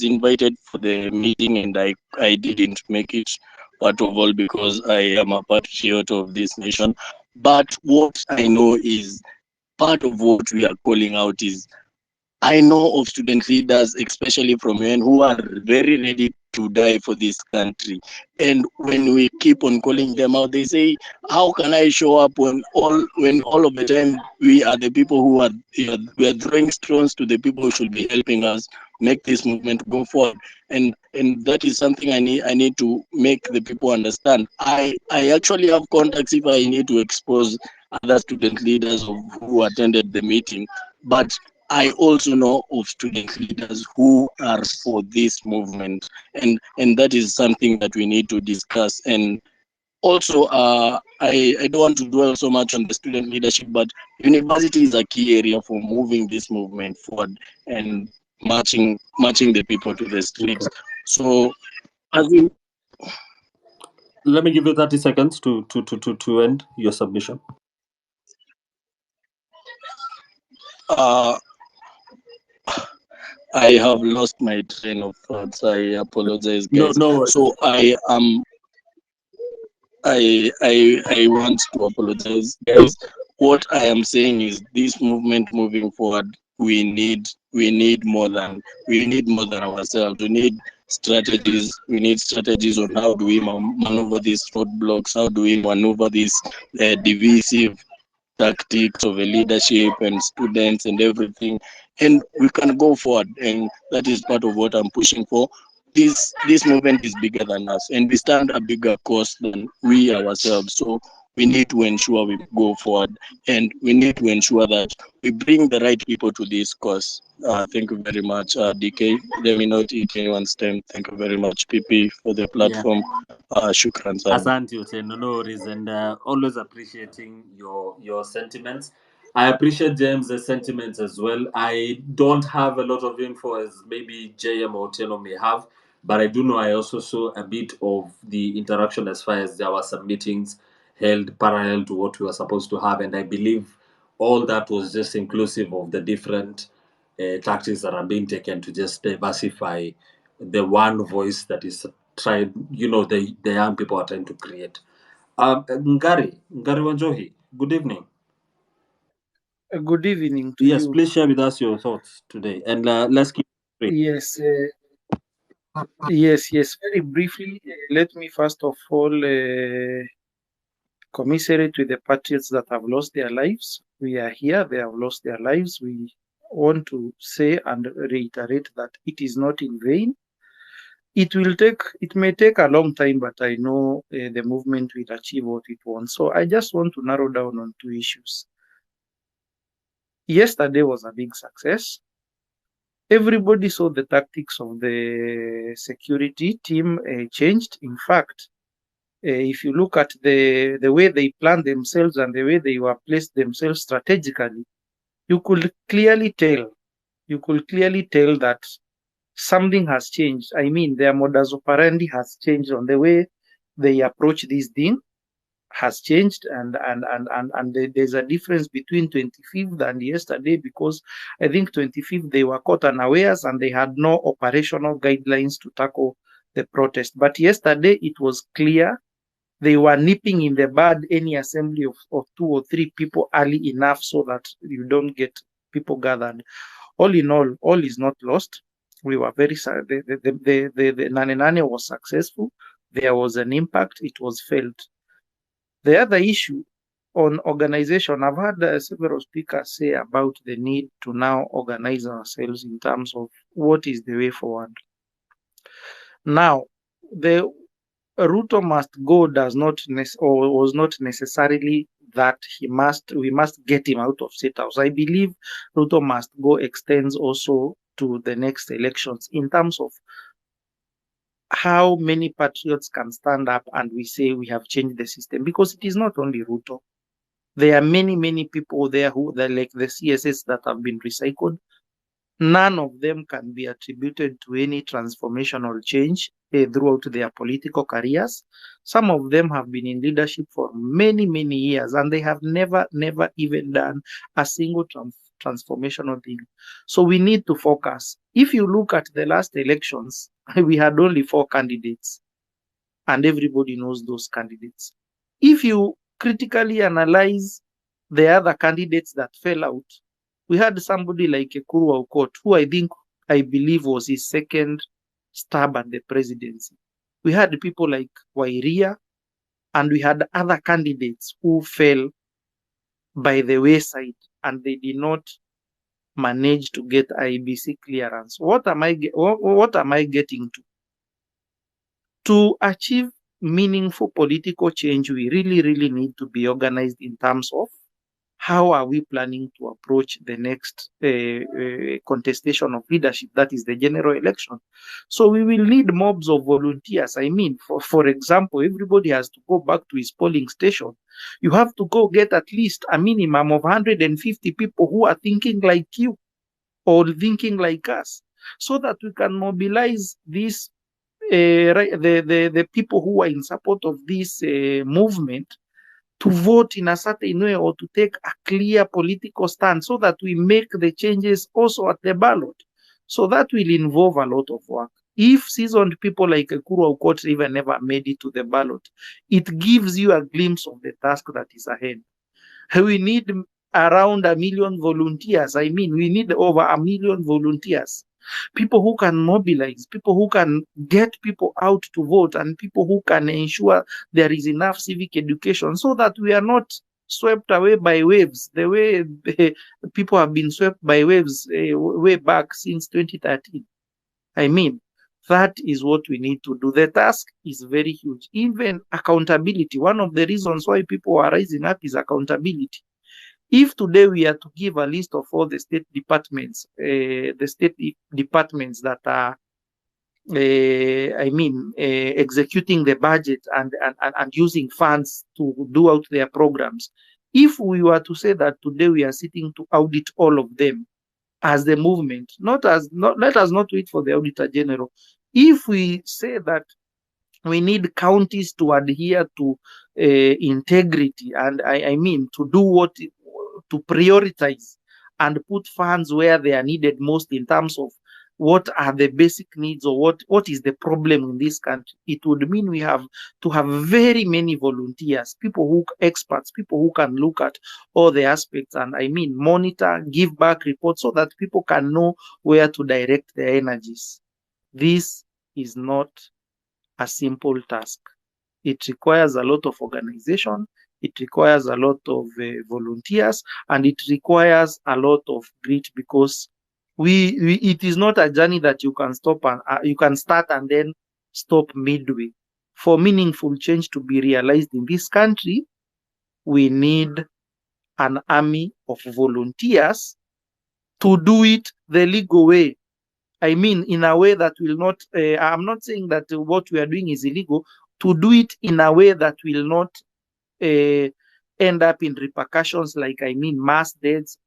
invited for the meeting and I didn't make it part of all because I am a patriot of this nation. But what I know is part of what we are calling out is, I know of student leaders, especially from UN, who are very ready to die for this country. And when we keep on calling them out, they say, "How can I show up when all of the time we are the people who are we are throwing stones to the people who should be helping us make this movement go forward?" And that is something I need to make the people understand. I actually have contacts if I need to expose other student leaders who attended the meeting, but I also know of student leaders who are for this movement, and that is something that we need to discuss. And also, I don't want to dwell so much on the student leadership, but university is a key area for moving this movement forward and marching the people to the streets. Okay. So, as we Let me give you 30 seconds to end your submission. I have lost my train of thoughts. I apologize, guys. No. So I want to apologize, guys. What I am saying is, this movement moving forward, we need more than ourselves. We need strategies. We need strategies on how do we maneuver these roadblocks. How do we maneuver these divisive tactics of a leadership and students and everything, and we can go forward. And that is part of what I'm pushing for. This movement is bigger than us, and we stand a bigger cause than we ourselves. So we need to ensure we go forward, and we need to ensure that we bring the right people to this cause. Thank you very much, DK. Let me not eat anyone's time. Thank you very much, PP, for the platform. Shukran sana. Asante Hussein, no worries, and always appreciating your sentiments. I appreciate James's sentiments as well. I don't have a lot of info as maybe JM or Teno may have, but I do know I also saw a bit of the interaction as far as there were some meetings held parallel to what we were supposed to have, and I believe all that was just inclusive of the different tactics that are being taken to just diversify the one voice that is trying, the young people are trying to create. Ngari Wanjohi, good evening. Good evening to Yes, you. please share with us your thoughts today, and let's keep it brief. Yes. Very briefly, let me first of all commiserate with the patriots that have lost their lives. We are here; they have lost their lives. We want to say and reiterate that it is not in vain. It may take a long time, but I know the movement will achieve what it wants. So I just want to narrow down on two issues. Yesterday was a big success. Everybody saw the tactics of the security team changed. In fact, if you look at the way they planned themselves and the way they were placed themselves strategically, you could clearly tell that something has changed. I mean, their modus operandi has changed on the way they approach this thing has changed, and there's a difference between 25th and yesterday, because I think 25th they were caught unawares and they had no operational guidelines to tackle the protest. But yesterday it was clear they were nipping in the bud any assembly of 2 or 3 people early enough so that you don't get people gathered. All in all is not lost. We were very the Nane was successful. There was an impact. It was felt. The other issue on organization, I've heard several speakers say about the need to now organize ourselves in terms of what is the way forward. Now, the Ruto must go was not necessarily that we must get him out of State House. I believe Ruto must go extends also to the next elections in terms of how many patriots can stand up and we say we have changed the system, because it is not only Ruto. There are many people there who they're like the CSS that have been recycled. None of them can be attributed to any transformational change throughout their political careers. Some of them have been in leadership for many years, and they have never even done a single transformational thing. So we need to focus. If you look at the last elections, we had only 4 candidates, and everybody knows those candidates. If you critically analyze the other candidates that fell out, we had somebody like Ekuru Aukot, who I believe was his second stab at the presidency. We had people like Wairia, and we had other candidates who fell by the wayside, and they did not manage to get IBC clearance. What am I getting to? To achieve meaningful political change, we really need to be organized in terms of how are we planning to approach the next contestation of leadership, that is the general election. So we will need mobs of volunteers. I mean, for example, everybody has to go back to his polling station. You have to go get at least a minimum of 150 people who are thinking like you or thinking like us, so that we can mobilize these the people who are in support of this movement to vote in a certain way or to take a clear political stand, so that we make the changes also at the ballot. So that will involve a lot of work. If seasoned people like Ekuru Aukot even never made it to the ballot, it gives you a glimpse of the task that is ahead. We need around 1 million volunteers. I mean, we need over 1 million volunteers. People who can mobilize, people who can get people out to vote, and people who can ensure there is enough civic education, so that we are not swept away by waves, the way people have been swept by waves way back since 2013. I mean, that is what we need to do. The task is very huge. Even accountability, one of the reasons why people are rising up is accountability. If today we are to give a list of all the state departments that are, executing the budget and using funds to do out their programs, if we were to say that today we are sitting to audit all of them as the movement, let us not wait for the Auditor General. If we say that we need counties to adhere to integrity, and I mean to do to prioritize and put funds where they are needed most in terms of what are the basic needs, or what is the problem in this country, it would mean we have to have very many volunteers, experts, people who can look at all the aspects and monitor, give back reports, so that people can know where to direct their energies. This is not a simple task. It requires a lot of organization, it requires a lot of volunteers, and it requires a lot of grit, because it is not a journey that you can stop and you can start and then stop midway. For meaningful change to be realized in this country, we need an army of volunteers to do it the legal way. I mean, in a way that will not, I'm not saying that what we are doing is illegal, to do it in a way that will not end up in repercussions like, mass deaths,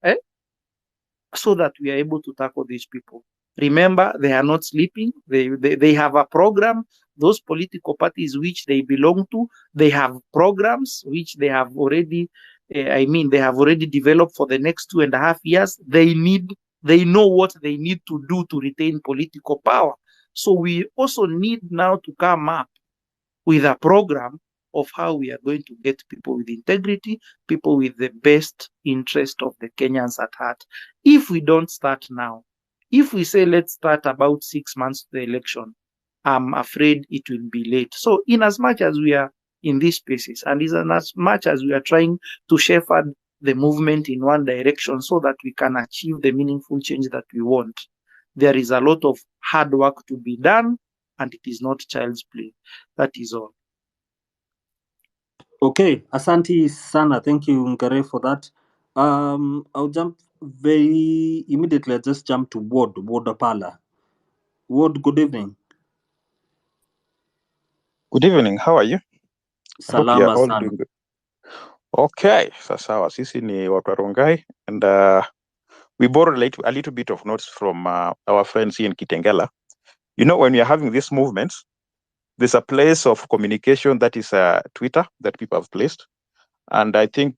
so that we are able to tackle these people. Remember, they are not sleeping. They have a program. Those political parties which they belong to, they have programs which they have already, they have already developed for the next 2.5 years. They know what they need to do to retain political power. So we also need now to come up with a program of how we are going to get people with integrity, people with the best interest of the Kenyans at heart. If we don't start now, if we say let's start about 6 months to the election, I'm afraid it will be late. So in as much as we are in these spaces, and in as much as we are trying to shepherd the movement in one direction so that we can achieve the meaningful change that we want, there is a lot of hard work to be done, and it is not child's play. That is all. Okay, Asante Sana. Thank you, Ngare, for that. I'll jump very immediately. I'll just jump to Ward Apala. Ward, good evening. Good evening. How are you? I hope you are Salama all sana. doing good. Okay, sawa. Sisi ni watu wa Rongai, and we borrowed a little bit of notes from our friends here in Kitengela. You know, when we are having these movements, there's a place of communication that is Twitter that people have placed. And I think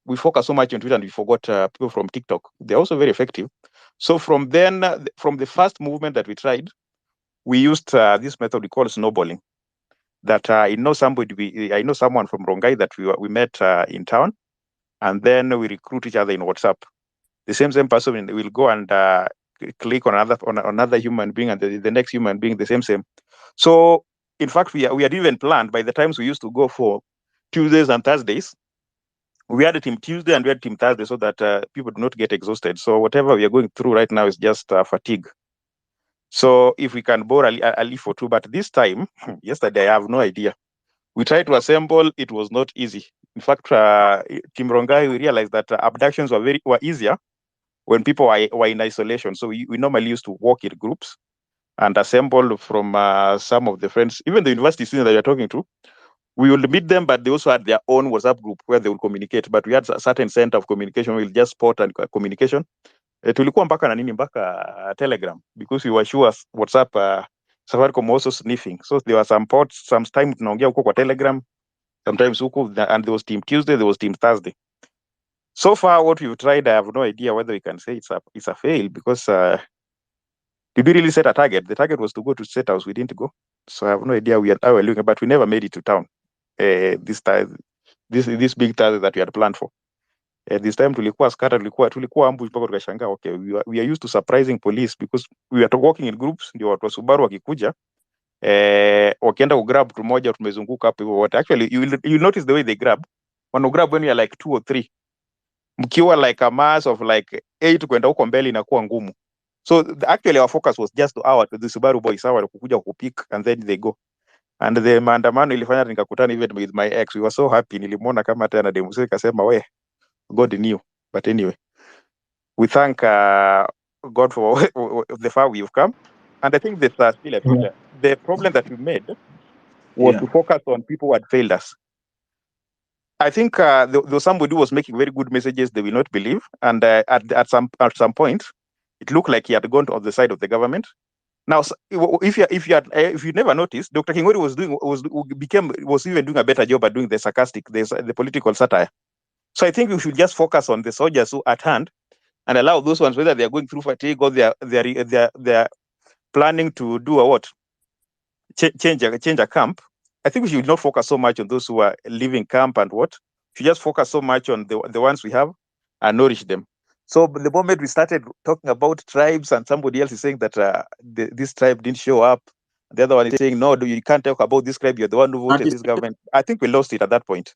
we focus so much on Twitter and we forgot people from TikTok. They're also very effective. So from the first movement that we tried, we used this method we call snowballing. That I know someone from Rongai that we met in town, and then we recruit each other in WhatsApp. The same person will go and click on another human being, and the next human being the same. So in fact, we had even planned, by the times we used to go for Tuesdays and Thursdays, we had a team Tuesday and we had team Thursday, so that people do not get exhausted. So whatever we are going through right now is just fatigue. So if we can bore a leave for two, but this time, yesterday, I have no idea. We tried to assemble, it was not easy. In fact, Team Rongai, we realized that abductions were easier when people were in isolation. So we normally used to walk in groups and assemble from some of the friends, even the university students that you're talking to. We will meet them, but they also had their own WhatsApp group where they will communicate. But we had a certain center of communication. We'll just support and communication. Tulikuwa mpaka na nini mpaka Telegram, because we were sure WhatsApp Safaricom also sniffing. So there were some ports, some time tunaongea huko kwa Telegram, sometimes huko, and there was Team Tuesday, there was Team Thursday. So far, what we've tried, I have no idea whether we can say it's a fail, because did we really set a target? The target was to go to State House. We didn't go. So I have no idea how we're looking, but we never made it to town. This big Thursday that we had planned for. This time tulikuwa scattered, tulikuwa ambush mpaka tukashangaa. Okay, we are used to surprising police, because we are walking in groups. Ndio watu wa Subaru wakikuja wakienda kugrab mtu mmoja, tumezunguka hapo hivyo wote. Actually, you notice the way they grab. Wana grab when you are like 2 or 3. Mkiwa like a mass of like 8 kwenda huko mbele inakuwa ngumu. So actually our focus was just the Subaru boys hawa kukuja kupick and then they go. And the maandamano ilifanya nikakutana even with my ex. We were so happy. Nilimwona kama tena demonstration, kasema we, God knew. But anyway, we thank God for the far we've come. And I think there's still a future. The problem that we made was to focus on people who had failed us. I think there was somebody who was making very good messages they will not believe. And at some point, it looked like he had gone on the side of the government. Now, if you never noticed, Dr. Kingori was even doing a better job at doing the sarcastic, the political satire. So I think we should just focus on the soldiers who at hand, and allow those ones, whether they are going through fatigue or they are planning to do a what, change a camp. I think we should not focus so much on those who are leaving camp and what. We should just focus so much on the ones we have and nourish them. So the moment we started talking about tribes, and somebody else is saying that this tribe didn't show up, the other one is saying, no, you can't talk about this tribe, you're the one who voted this government. I think we lost it at that point.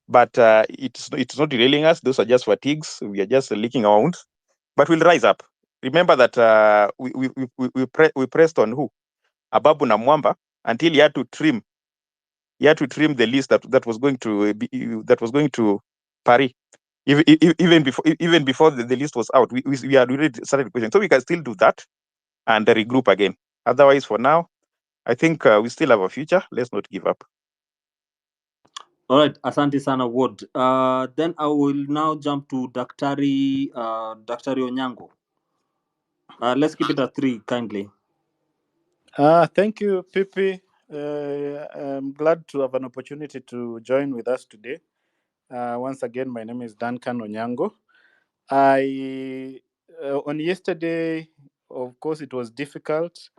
But it's not derailing us. Those are just fatigues. We are just licking our wounds. But we'll rise up. Remember that we pressed on who? Ababu na Mwamba, until he had to trim the list that was going to Paris. Even before the list was out, we had already started questioning. So we can still do that and regroup again. Otherwise, for now, I think we still have a future. Let's not give up. All right, asante sana Ward. Then I will now jump to Daktari Onyango. Let's keep it at 3, kindly. Thank you, Pipi. I'm glad to have an opportunity to join with us today. Once again, my name is Duncan Onyango. On yesterday, of course, it was difficult.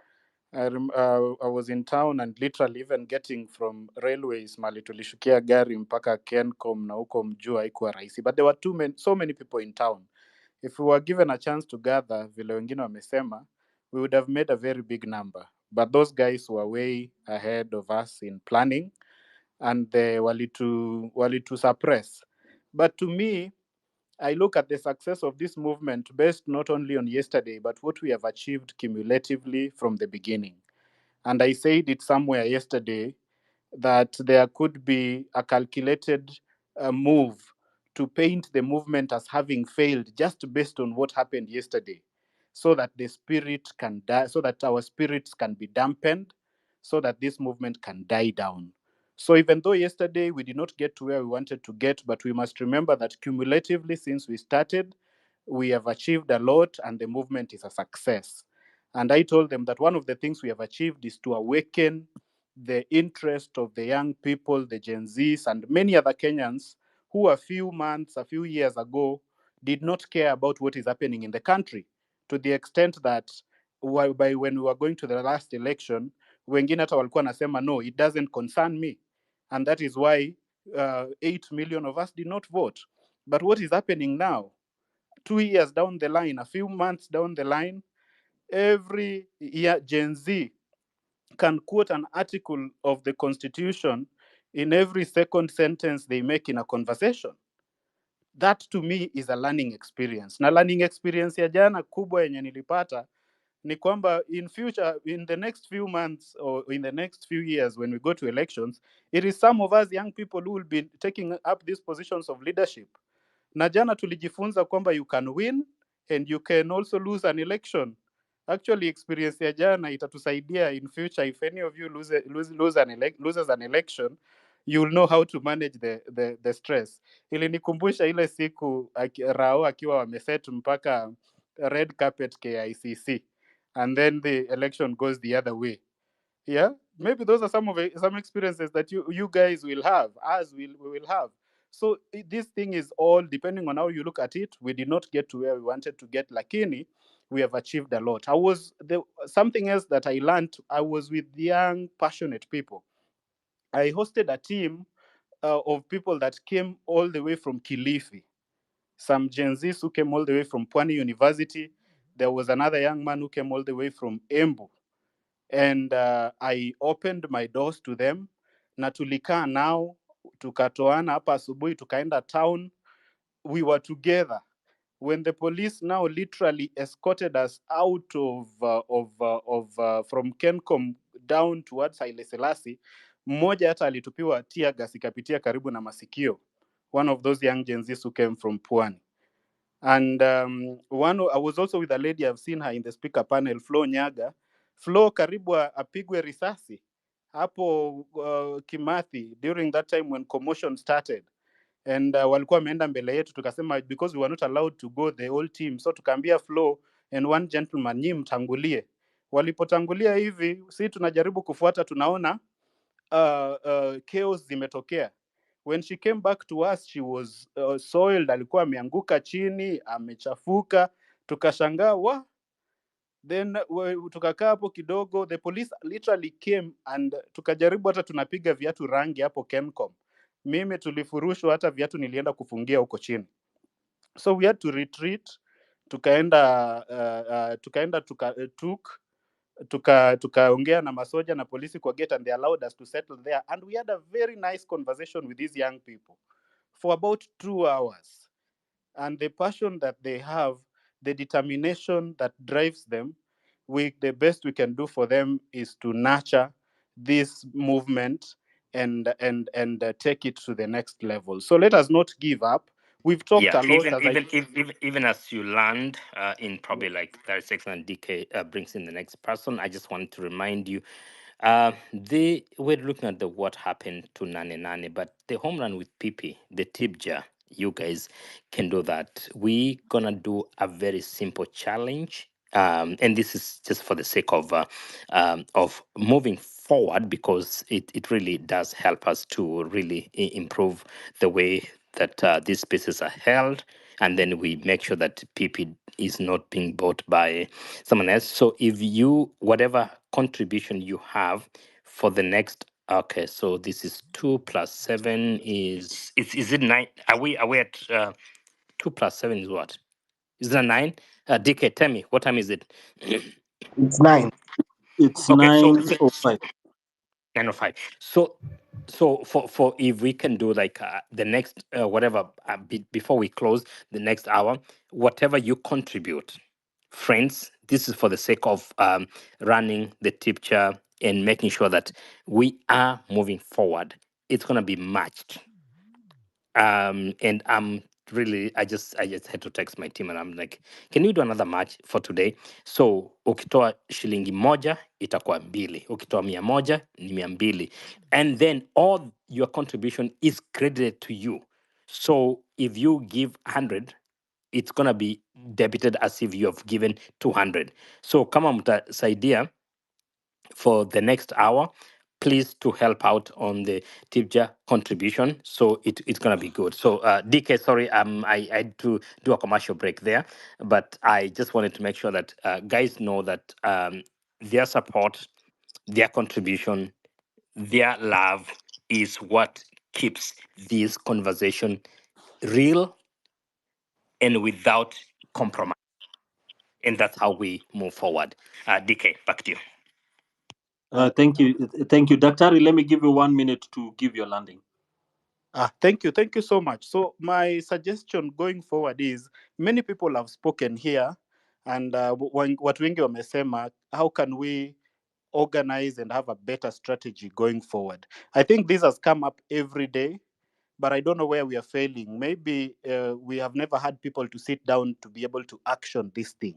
I was in town, and literally even getting from railways mali tulishukia gari mpaka Kencom na huko mjuu haikuwa rahisi, but there were so many people in town. If we were given a chance to gather, vile wengine wamesema, we would have made a very big number. But those guys were way ahead of us in planning, and they walitu suppress. But to me, I look at the success of this movement based not only on yesterday, but what we have achieved cumulatively from the beginning. And I said it somewhere yesterday that there could be a calculated move to paint the movement as having failed just based on what happened yesterday, so that the spirit can die, so that our spirits can be dampened, so that this movement can die down. So even though yesterday we did not get to where we wanted to get, but we must remember that cumulatively since we started, we have achieved a lot and the movement is a success. And I told them that one of the things we have achieved is to awaken the interest of the young people, the Gen Zs, and many other Kenyans who a few years ago did not care about what is happening in the country, to the extent that when we were going to the last election, wengine hata walikuwa nasema, no, it doesn't concern me. And that is why 8 million of us did not vote. But what is happening now? 2 years down the line, a few months down the line, every year Gen Z can quote an article of the Constitution in every second sentence they make in a conversation. That to me is a learning experience. Na learning experience ya jana kubwa yenye nilipata ni kwamba in future, in the next few months or in the next few years when we go to elections, it is some of us young people who will be taking up these positions of leadership. Na jana tulijifunza kwamba you can win and you can also lose an election. Actually, experience ya jana itatusaidia in future. If any of you loses an election, you'll know how to manage the stress. Ilinikumbusha ile siku Rao akiwa wameset mpaka red carpet KICC, and then the election goes the other way. Yeah, maybe those are some experiences that you guys will have, as we will have. So this thing is all depending on how you look at it. We did not get to where we wanted to get, lakini we have achieved a lot. Something else that I learned. I was with young, passionate people. I hosted a team of people that came all the way from Kilifi. Some Gen Zs who came all the way from Pwani University. There was another young man who came all the way from Embu. And I opened my doors to them, na tulikaa nao, tukatoana hapa asubuhi, tukaenda town. We were together. When the police now literally escorted us out from Kencom down towards Haile Selassie, mmoja hata alitupiwa tear gas ikapitia karibu na masikio. One of those young Gen Zs who came from Pwani. And I was also with a lady, I've seen her in the speaker panel, Flo Nyaga. Flo karibu apigwe risasi hapo Kimathi during that time when commotion started. And walikuwa wameenda mbele yetu, tukasema because we were not allowed to go the whole team, so tukaambia Flo and one gentleman, nyi mtangulie. Walipotangulia hivi, si tunajaribu kufuata, tunaona chaos zimetokea. When she came back to us, she was soiled, alikuwa ameanguka chini, amechafuka. Tukashangaa, then tukakaa hapo kidogo, the police literally came and tukajaribu hata tunapiga viatu rangi hapo Kencom. Mimi tulifurushwa, hata viatu nilienda kufungia huko chini. So we had to retreat. Tukaongea na masoja na polisi kwa gate, and they allowed us to settle there, and we had a very nice conversation with these young people for about 2 hours. And the passion that they have, the determination that drives them, the best we can do for them is to nurture this movement and take it to the next level. So let us not give up. We've talked a lot. Even as you land in probably like 30 seconds, and DK brings in the next person, I just want to remind you, we're looking at what happened to Nane, but the home run with PP, the tip jar, you guys can do that. We're gonna do a very simple challenge. And this is just for the sake of moving forward, because it really does help us to really improve the way that these spaces are held, and then we make sure that PP is not being bought by someone else. So if whatever contribution you have for the next, okay, so this is 2 plus 7 is it 9? Are we at 2 plus 7 is what? Is that 9? DK, tell me, what time is it? It's 9. It's Okay, 9:05. 9:05. So for if we can do like the next whatever before we close the next hour, whatever you contribute, friends, this is for the sake of running the picture and making sure that we are moving forward. It's gonna be matched. And I'm really, I just had to text my team and I'm like, can you do another match for today? So ukitoa shilingi moja itakuwa 2, ukitoa 100 ni 200, and then all your contribution is credited to you. So if you give 100, it's gonna be debited as if you have given 200. So kama mtasaidia for the next hour, please to help out on the Tibja contribution. So it's gonna be good. So DK, sorry, I had to do a commercial break there, but I just wanted to make sure that guys know that their support, their contribution, their love is what keeps this conversation real and without compromise. And that's how we move forward. DK, back to you. Thank you, Daktari. Let me give you 1 minute to give your landing. Thank you so much. So my suggestion going forward is, many people have spoken here, and watu wengi wamesema, how can we organize and have a better strategy going forward? I think this has come up every day, but I don't know where we are failing. Maybe we have never had people to sit down to be able to action this thing.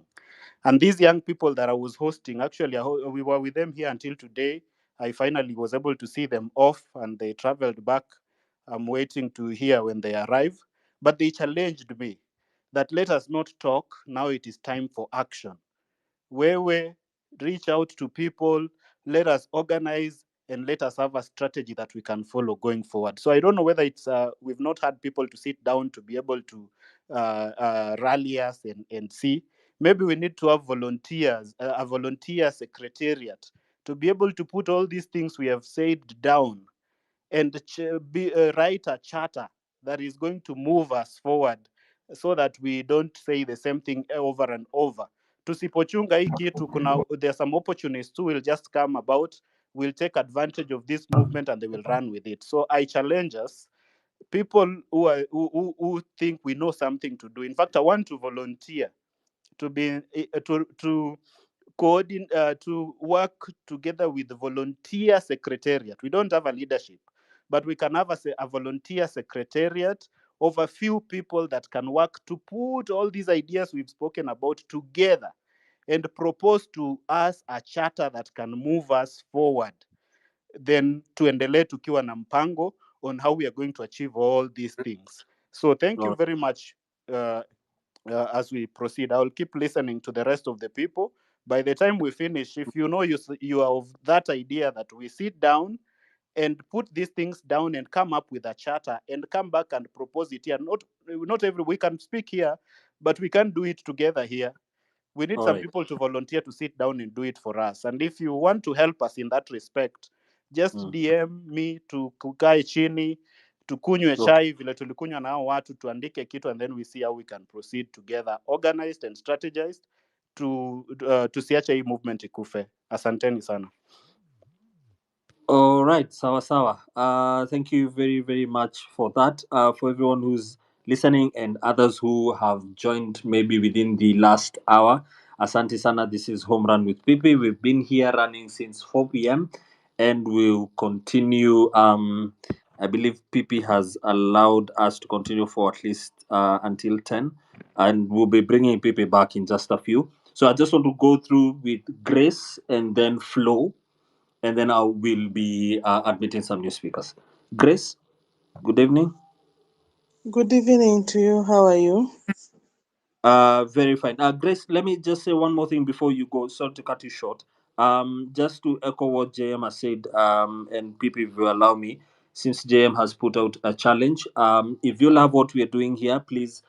And these young people that I was hosting, actually, we were with them here until today. I finally was able to see them off, and they traveled back. I'm waiting to hear when they arrive. But they challenged me that let us not talk. Now it is time for action. Where we reach out to people, let us organize, and let us have a strategy that we can follow going forward. So I don't know whether it's we've not had people to sit down to be able to rally us and see. Maybe we need to have volunteers, a volunteer secretariat, to be able to put all these things we have said down and write a charter that is going to move us forward, so that we don't say the same thing over and over. Tusipochunga hii kitu, there are some opportunists who will just come about, will take advantage of this movement, and they will run with it. So I challenge us, people who think we know something to do. In fact, I want to volunteer to be to coordinate, to work together with the volunteer secretariat. We don't have a leadership, but we can have a volunteer secretariat of a few people that can work to put all these ideas we've spoken about together and propose to us a charter that can move us forward. Then tuendelee tukiwa na mpango on how we are going to achieve all these things. So thank you very much. As we proceed, I will keep listening to the rest of the people. By the time we finish, if you know you are of that idea that we sit down and put these things down and come up with a charter and come back and propose it here. Not every we can speak here, but we can do it together here. We need some people to volunteer to sit down and do it for us. And if you want to help us in that respect, just DM me to kukae chini, tukunywe chai vile tulikunywa na hao watu, tuandike kitu, and then we see how we can proceed together, organized and strategized, tusiache hii movement ikufe. Asanteni sana. All right, sawa sawa. Thank you very, very much for that. For everyone who's listening and others who have joined maybe within the last hour, asante sana. This is Home Run with Pipi. We've been here running since 4 p.m. and we'll continue. I believe Pipi has allowed us to continue for at least until 10, and we'll be bringing Pipi back in just a few. So I just want to go through with Grace and then Flo, and then I will be admitting some new speakers. Grace, good evening. Good evening to you. How are you? Very fine. Grace, let me just say one more thing before you go. Sorry to cut you short. Just to echo what JM has said, and people, if you allow me, since JM has put out a challenge, if you love what we are doing here, please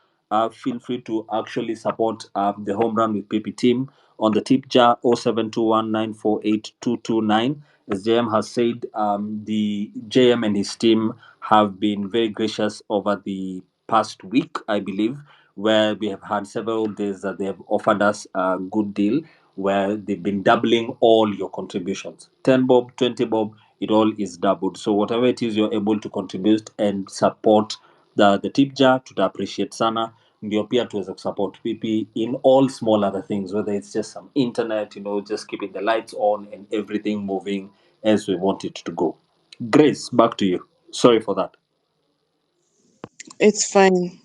feel free to actually support the Home Run with PP team on the tip jar 0721948229. As JM has said, the JM and his team have been very gracious over the past week, I believe, where we have had several days that they have offered us a good deal where they've been doubling all your contributions. 10 bob, 20 bob, it all is doubled. So whatever it is you're able to contribute and support the tip jar, to appreciate sana. Ndio pia tuweze kusupport PP in all small other things, whether it's just some internet, just keeping the lights on and everything moving as we want it to go. Grace, back to you. Sorry for that. It's fine.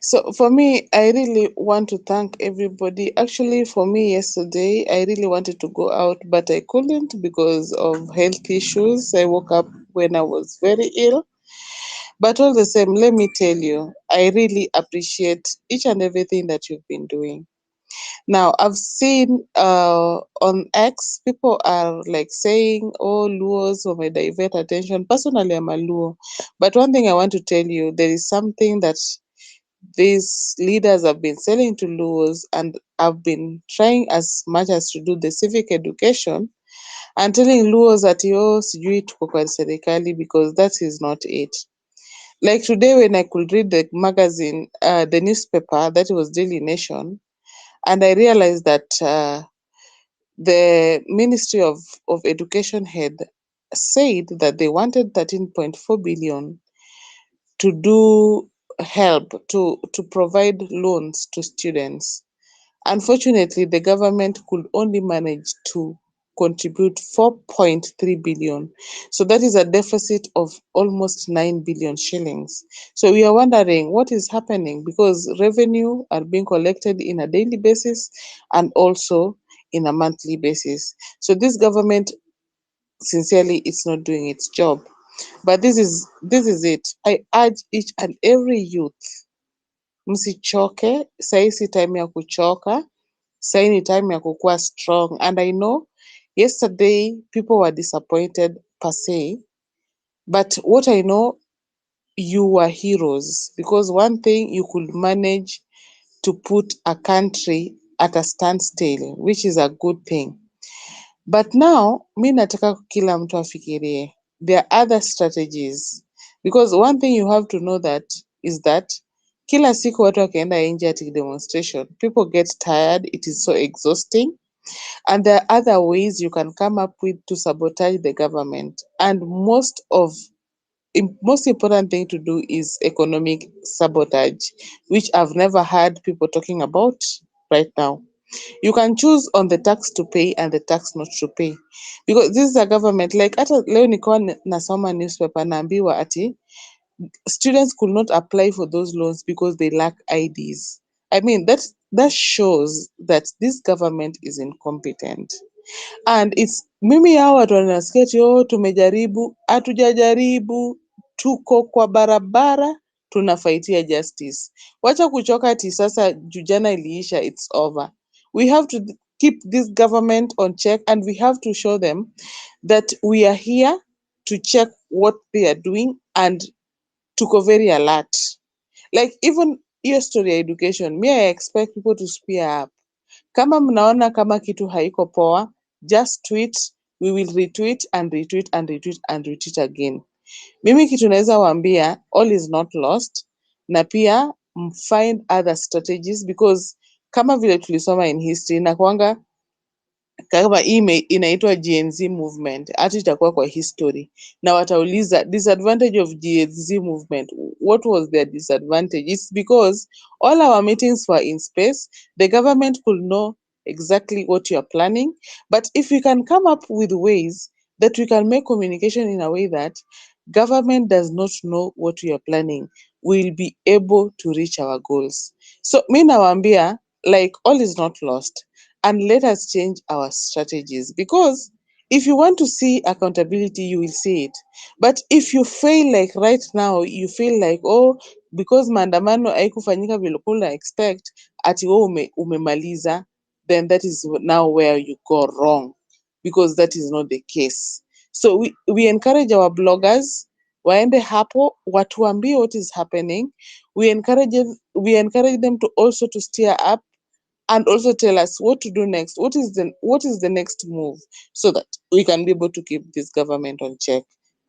So for me, I really want to thank everybody. Actually, for me yesterday, I really wanted to go out, but I couldn't because of health issues. I woke up when I was very ill. But all the same, let me tell you, I really appreciate each and everything that you've been doing. Now, I've seen on X, people are like saying, oh, Luos may divert attention. Personally, I'm a Luo. But one thing I want to tell you, there is something that these leaders have been selling to Luos, and I've been trying as much as to do the civic education and telling Luos that yo sijui tuko kwa serikali, because that is not it. Like today when I could read the magazine, the newspaper, that was Daily Nation, And I realized that the Ministry of Education had said that they wanted 13.4 billion to do help to provide loans to students. Unfortunately, the government could only manage to contribute 4.3 billion. So that is a deficit of almost 9 billion shillings. So we are wondering what is happening, because revenue are being collected in a daily basis and also in a monthly basis. So this government, sincerely, it's not doing its job. But this is it. I urge each and every youth, msichoke. Sahi si time ya kuchoka. Sahi ni time ya kukua strong. And I know yesterday people were disappointed per se, but what I know, you were heroes, because one thing, you could manage to put a country at a standstill, which is a good thing. But now mi nataka kila mtu afikirie there are other strategies, because one thing you have to know that is that kila siku watu wakienda nje ati demonstration, people get tired, it is so exhausting, and there are other ways you can come up with to sabotage the government. And most important thing to do is economic sabotage, which I've never heard people talking about right now. You can choose on the tax to pay and the tax not to pay, because this is a government, like hata leo nilikuwa nasoma newspaper naambiwa ati students could not apply for those loans because they lack IDs. I mean, that shows that this government is incompetent. And it's mimi hao watu wanasikia ati tumejaribu, hatujajaribu, tuko kwa barabara tunafaitia justice. Wacha kuchoka ati sasa jana iliisha, it's over. We have to keep this government on check, and we have to show them that we are here to check what they are doing, and tuko very alert. Like even hiyo story ya education, me I expect people to spear up. Kama mnaona kama kitu haiko poa, just tweet, we will retweet and retweet and retweet and retweet again. Mimi kitu naweza waambia, all is not lost, na pia find other strategies, because kama vile tulisoma in history, inakuanga kama hii inaitwa Gen Z movement, hata itakuwa kwa history na watauliza disadvantage of Gen Z movement, what was their disadvantage? It's because all our meetings were in space, the government could know exactly what you are planning, but if we can come up with ways that we can make communication in a way that government does not know what we are planning, we'll be able to reach our goals. So mi nawaambia, like, all is not lost, and let us change our strategies, because if you want to see accountability, you will see it. But if you fail, like right now, you feel like, because maandamano haikufanyika vile ulikuwa expect, ati umemaliza, then that is now where you go wrong, because that is not the case. So we encourage our bloggers waende hapo watuambie what is happening. We encourage them to also to steer up and also tell us what to do next. What is the next move, so that we can be able to keep this government on check.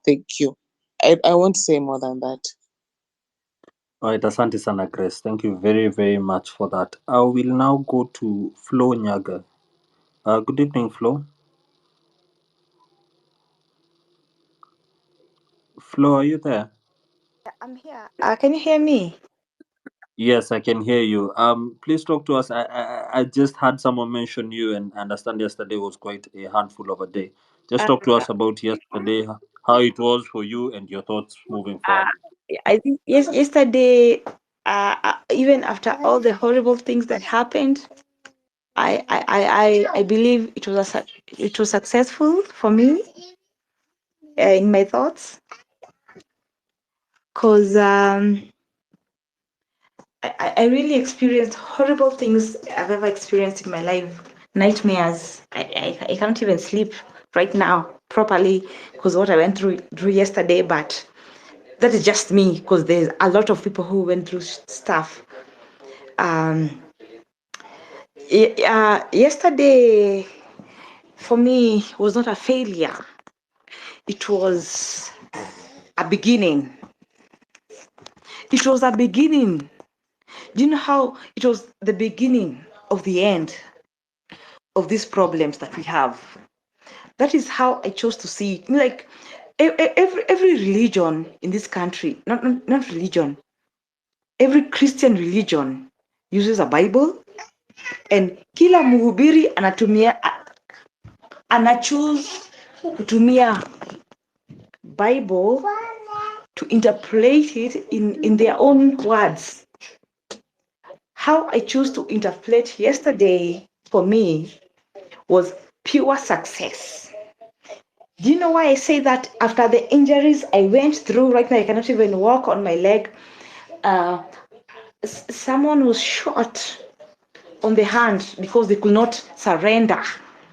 Thank you. I won't say more than that. All right, asante sana Grace. Thank you very, very much for that. I will now go to Flo Nyaga. Good evening, Flo. Flo, are you there? I'm here. Can you hear me? Yes, I can hear you. Please talk to us. I just had someone mention you, and understand yesterday was quite a handful of a day. Just Uh, talk to us about yesterday, how it was for you, and your thoughts moving forward. I think yesterday, even after all the horrible things that happened, I believe it was successful for me in my thoughts, because I really experienced horrible things I've ever experienced in my life. Nightmares. I can't even sleep right now properly because what I went through yesterday, but that is just me, because there's a lot of people who went through stuff. Yesterday for me was not a failure. It was a beginning. It was a beginning. Do you know how it was the beginning of the end of these problems that we have. That is how I chose to see it. Like every religion in this country, not religion, every Christian religion uses a Bible, and kila mhubiri anachoose kutumia Bible to interpret it in their own words. How I choose to interpret yesterday for me was pure success. Do you know why I say that? After the injuries I went through, right now I cannot even walk on my leg. Someone was shot on the hand because they could not surrender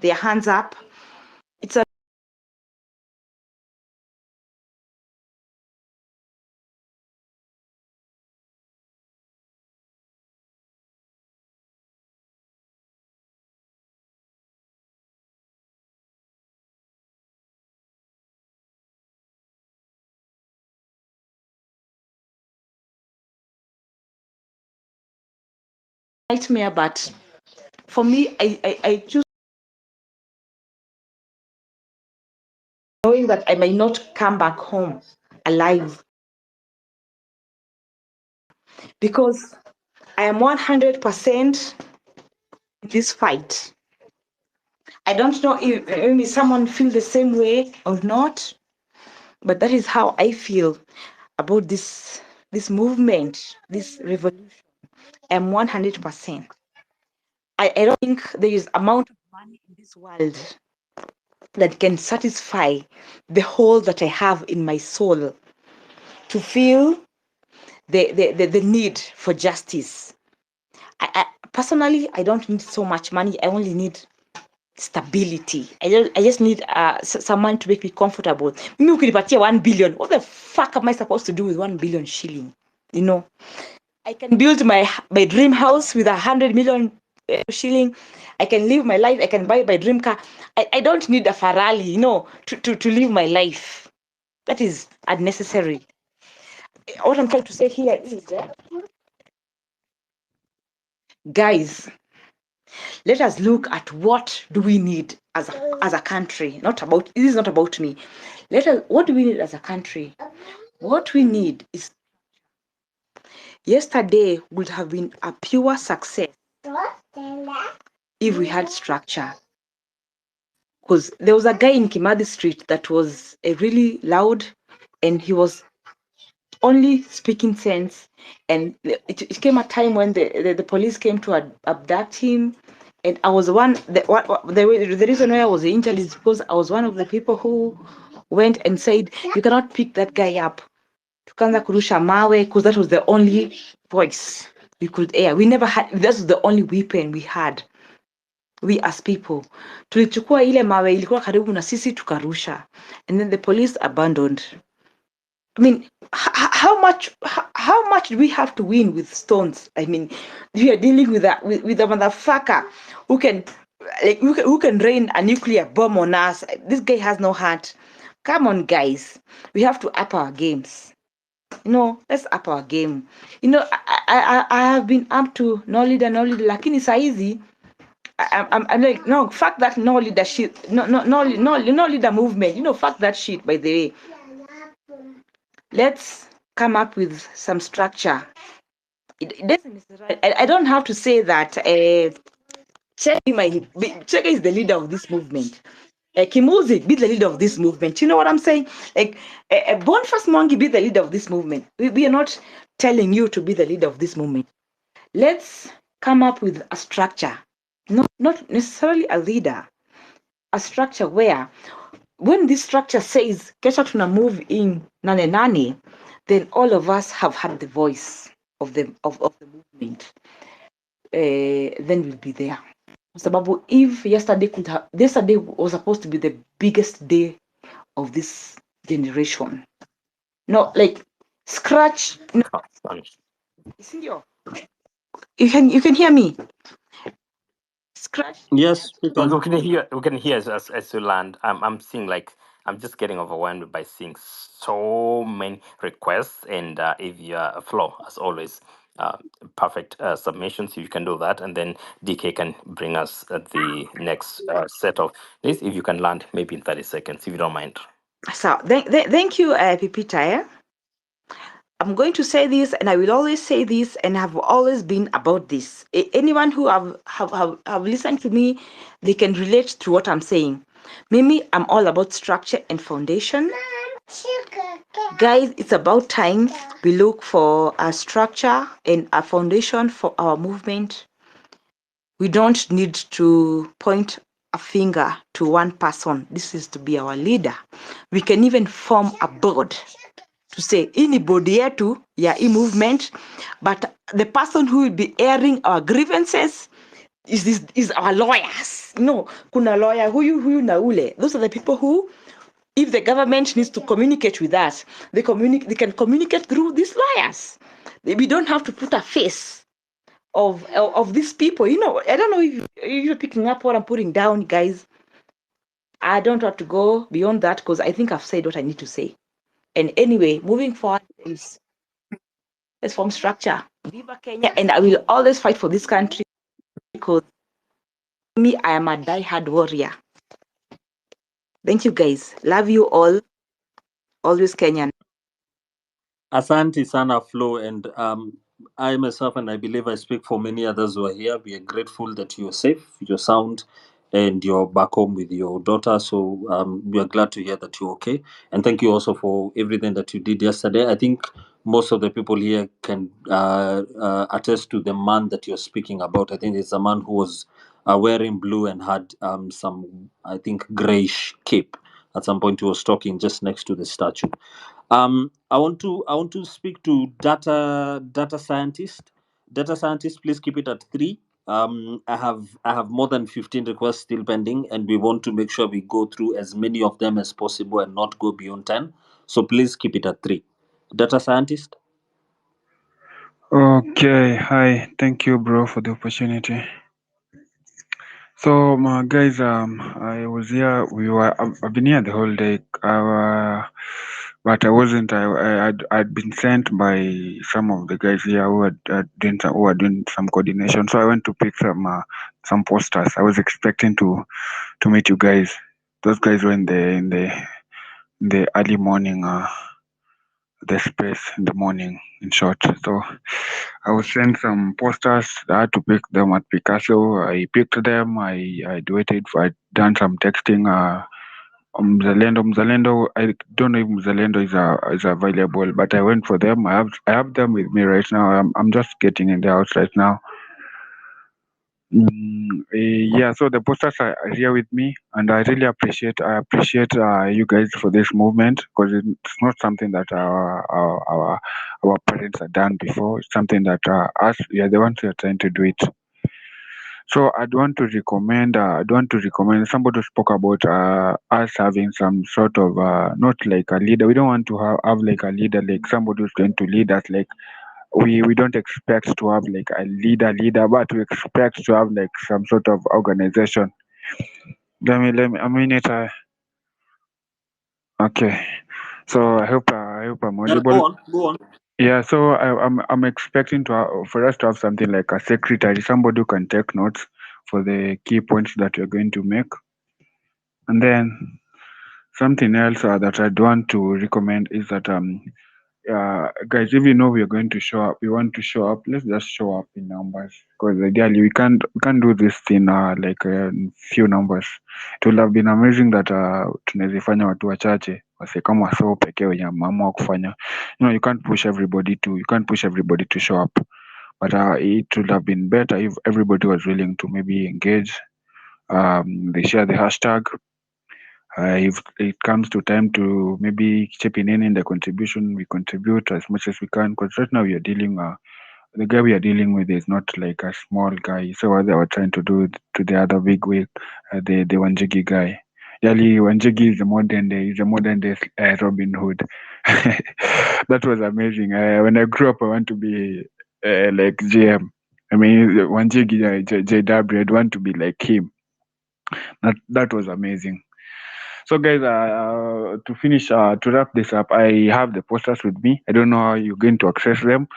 their hands up. It's a nightmare, but for me, I choose knowing that I may not come back home alive, because I am 100% in this fight. I don't know if maybe someone feel the same way or not, but that is how I feel about this movement, this revolution. I'm 100%. I don't think there is amount of money in this world that can satisfy the hole that I have in my soul to feel the need for justice. I personally, I don't need so much money. I only need stability. I just need someone to make me comfortable. Mimi ukinipatia 1 billion, what the fuck am I supposed to do with 1 billion shilling? You know, I can build my dream house with 100 million shilling. I can live my life. I can buy my dream car. I don't need a Ferrari, you know, to live my life. That is unnecessary. What I'm trying to say here is, guys, let us look at what do we need as a country. This is not about me. What do we need as a country? What we need is, yesterday would have been a pure success if we had structure. Because there was a guy in Kimathi Street that was really loud, and he was only speaking sense. And it came a time when the police came to abduct him. And I was the reason why I was injured is because I was one of the people who went and said, you cannot pick that guy up. Tukaanza kurusha mawe, because that was the only voice we could air. We never had, that was the only weapon we had. We as people. Tulichukua ile mawe ilikuwa karibu na sisi tukarusha. And then the police abandoned. I mean, how much do we have to win with stones? I mean, we are dealing with a motherfucker who can rain a nuclear bomb on us. This guy has no heart. Come on, guys. We have to up our games. You know, let's up our game. You know, I have been up to no leader, lakini saizi I'm like, no, fuck that no leadership, no leader movement. You know, fuck that shit, by the way. Let's come up with some structure. It doesn't. I don't have to say that. Chege is the leader of this movement. Kimuzi be the leader of this movement. You know what I'm saying? Like, Boniface Mwangi be the leader of this movement. We are not telling you to be the leader of this movement. Let's come up with a structure, not necessarily a leader, a structure where, when this structure says kesho tuna move in Nane, then all of us have had the voice of the movement. Then we'll be there. Sababu, if yesterday was supposed to be the biggest day of this generation. No, like scratch. No. You can hear me. Scratch. Yes, we can. We can hear as you land. I'm seeing, like, I'm just getting overwhelmed by seeing so many requests, and if you are flow as always, perfect submissions. If you can do that, and then DK can bring us the next set of this. If you can land maybe in 30 seconds, if you don't mind. So thank you, Pipita. I'm going to say this, and I will always say this, and have always been about this. Anyone who have listened to me, they can relate to what I'm saying. Mimi, I'm all about structure and foundation. Guys, it's about time we look for a structure and a foundation for our movement. We don't need to point a finger to one person. This is to be our leader. We can even form a board to say anybody yetu ya movement, but the person who will be airing our grievances is our lawyers. No, kuna lawyer huyu na ule. Those are the people who, if the government needs to communicate with us, they can communicate through these lawyers. We don't have to put a face of these people. I don't know if you're picking up what I'm putting down, guys. I don't want to go beyond that because I think I've said what I need to say. And anyway, moving forward is let's form structure. Viva Kenya, and I will always fight for this country because me, I am a die-hard warrior. Thank you, guys. Love you all. Always Kenyan. Asante sana, Flo, and I myself, and I believe I speak for many others who are here, we are grateful that you're safe, you're sound, and you're back home with your daughter. So we are glad to hear that you're okay. And thank you also for everything that you did yesterday. I think most of the people here can attest to the man that you're speaking about. I think it's a man who was wearing blue and had some, I think, grayish cape. At some point, he was talking just next to the statue. I want to speak to data scientist. Data scientist, please keep it at 3. I have more than 15 requests still pending, and we want to make sure we go through as many of them as possible and not go beyond 10. So please keep it at 3. Data scientist. Okay, hi. Thank you, bro, for the opportunity. So, my guys, I was here. I've been here the whole day, but I wasn't. I'd been sent by some of the guys here who were doing some coordination. So I went to pick some posters. I was expecting to meet you guys. Those guys were in the early morning, the space in the morning, in short. So I was sent some posters. I had to pick them at Picasso. I picked them. I'd done some texting. Mzalendo. I don't know if Mzalendo is available, but I went for them. I have them with me right now. I'm just getting in the house right now. Yeah, so the posters are here with me, and I really appreciate you guys for this movement, because it's not something that our parents have done before. It's something that we are the ones who are trying to do it. So I'd want to recommend somebody who spoke about us having some sort of not like a leader. We don't want to have like a leader, like somebody who's going to lead us. Like we don't expect to have like a leader, but we expect to have like some sort of organization. Let me a minute. Okay. So I hope I'm audible. Go on. Yeah, so I'm expecting for us to have something like a secretary, somebody who can take notes for the key points that we're going to make. And then something else that I'd want to recommend is that guys, if you know we are going to show up, we want to show up, let's just show up in numbers, because ideally we can't do this thing like few numbers. It would have been amazing that tunawezifanya watu wachache wase kama wasoo pekee wenye wameamua kufanya. You can't push everybody to show up, but it would have been better if everybody was willing to maybe engage. They share the hashtag. If it comes to time to maybe chipping in the contribution, we contribute as much as we can, because right now we are dealing the guy we are dealing with is not like a small guy. So what they were trying to do to the other big wig, the Wanjigi guy. Yali Wanjigi is the modern day Robin Hood. That was amazing. When I grew up, I want to be like GM. I mean, Wanjigi, JW, I'd want to be like him. That was amazing. So guys, to finish, to wrap this up, I have the posters with me. I don't know how you're going to access them.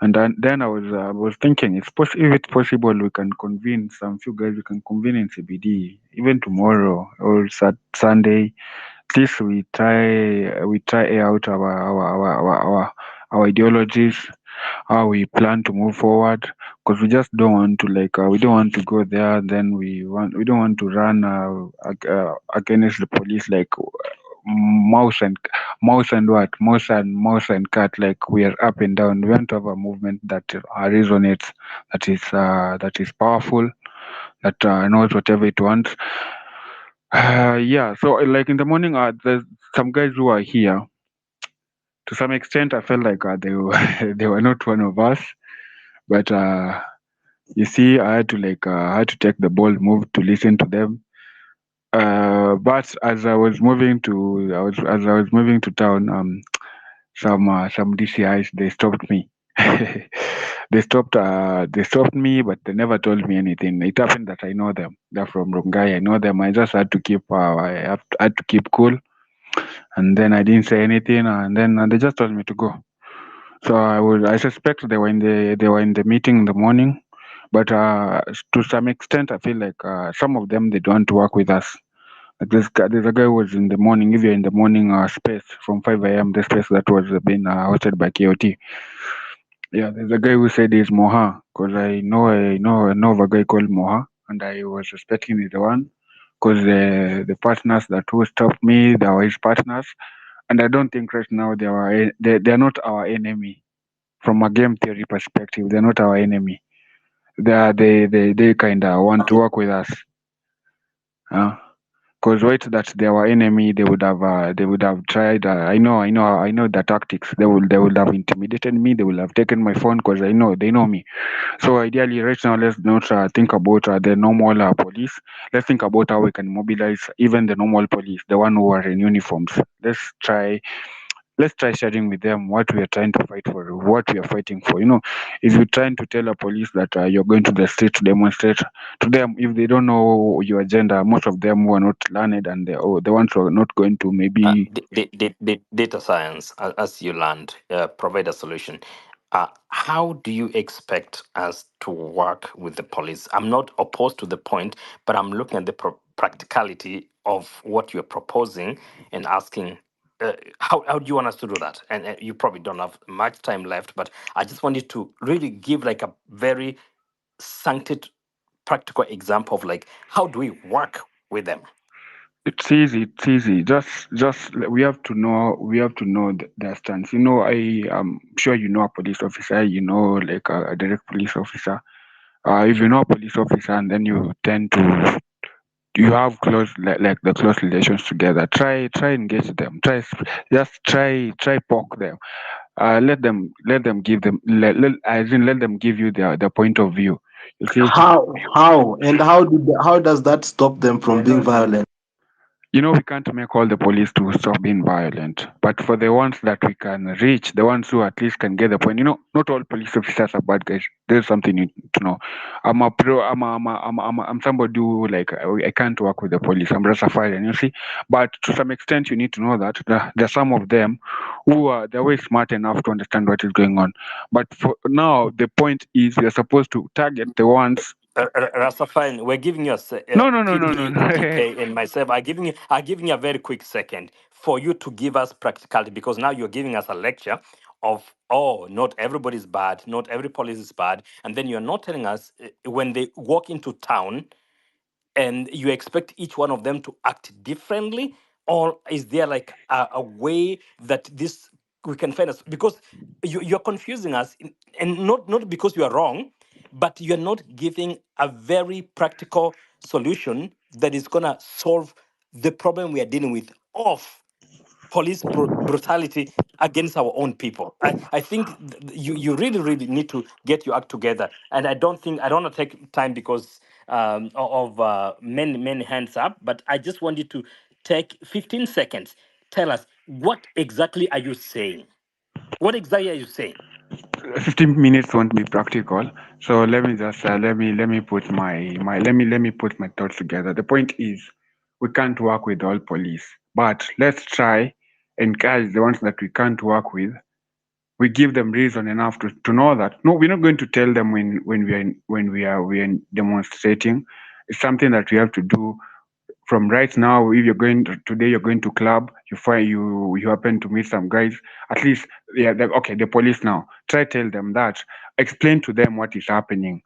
And then I was thinking, if it's possible, we can convene some few guys. We can convene in CBD even tomorrow or Sunday. At least we try out our ideologies, how we plan to move forward. Because we just don't want to we don't want to go there. Then we don't want to run against the police like mouse and mouse and cat, like we are up and down. We want to have a movement that resonates, that is powerful, that knows whatever it wants. Yeah, so like in the morning, there's some guys who are here. To some extent, I felt like they were they were not one of us, but you see, I had to take the bold move to listen to them. But as I was moving to town, some DCIs, they stopped me. They stopped me, but they never told me anything. It happened that I know them. They're from Rongai. I know them. I just had to keep had to keep cool, and then I didn't say anything, and then they just told me to go. So I suspect they were in the meeting in the morning, but to some extent I feel like some of them, they don't want to work with us. Like there's a guy who was in the morning. If you're in the morning space from 5 a.m., the space that was being hosted by KOT. Yeah, there's a guy who said he's Moha, because I know of a guy called Moha, and I was suspecting he's the one, because the partners that who stopped me, they were his partners, and I don't think right now they're not our enemy. From a game theory perspective, they're not our enemy. They kind of want to work with us. Because right, that they were enemy, they would have tried. I know the tactics. They would have intimidated me. They would have taken my phone, because they know me. So ideally, right now, let's not think about the normal police. Let's think about how we can mobilize even the normal police, the one who are in uniforms. Let's try sharing with them what we are trying to fight for, what we are fighting for. If you're trying to tell a police that you're going to the street to demonstrate, to them, if they don't know your agenda, most of them who are not learned, and the ones who are not going to maybe. Data science, as you learned, provide a solution. How do you expect us to work with the police? I'm not opposed to the point, but I'm looking at the practicality of what you're proposing and asking, how do you want us to do that? And you probably don't have much time left, but I just wanted to really give like a very sanctity practical example of like, how do we work with them? It's easy. It's easy. Just we have to know. We have to know their stance. I am sure you know a police officer. Like a direct police officer. If you know a police officer, and then you tend to you have close like the close relations together. Try engage them. Try poke them. Let them give them let them give you their point of view. You see. How does that stop them from being violent? We can't make all the police to stop being violent, but for the ones that we can reach, the ones who at least can get the point. Not all police officers are bad guys. There's something you need to know. I'm somebody who, like, I can't work with the police. I'm Rastafarian, you see. But to some extent, you need to know that there are some of them who are they're way smart enough to understand what is going on. But for now, the point is we are supposed to target the ones. Rastafarian, we're giving you No. PK and myself. I'm giving you a very quick second for you to give us practicality, because now you're giving us a lecture of, not everybody's bad, not every police is bad, and then you're not telling us when they walk into town, and you expect each one of them to act differently, or is there like a way that this we can find us, because you're confusing us, and not because you are wrong, but you're not giving a very practical solution that is going to solve the problem we are dealing with of police brutality against our own people. I think you really, really need to get your act together. And I don't want to take time because of many hands up, but I just want you to take 15 seconds. Tell us, what exactly are you saying? What exactly are you saying? 15 minutes won't be practical, so let me just let me put let me put my thoughts together. The point is, we can't work with all police, but let's try encourage the ones that we can't work with. we give them reason enough to know that no, we're not going to tell them when we are demonstrating. It's something that we have to do from right now. If you're going today, you're going to club, you happen to meet some guys. At least okay, the police now. Try tell them that. Explain to them what is happening.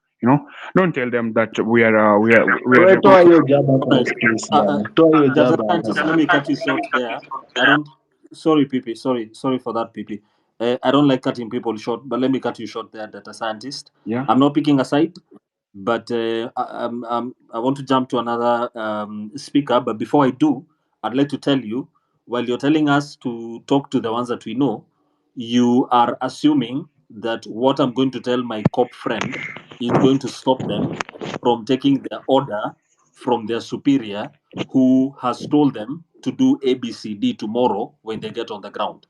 Don't tell them that we are Toa hiyo jaba hapa, Right. excuse bana. Toa hiyo Just a jaba hapa scientist, let bana. me cut you short there. I don't. Sorry, PP. Sorry for that, PP. I don't like cutting people short, but let me cut you short there, data scientist. Yeah. I'm not picking a side, but I want to jump to another speaker. But before I do, I'd like to tell you, while you're telling us to talk to the ones that we know, you are assuming that what I'm going to tell my cop friend is going to stop them from taking their order from their superior who has told them to do ABCD tomorrow when they get on the ground.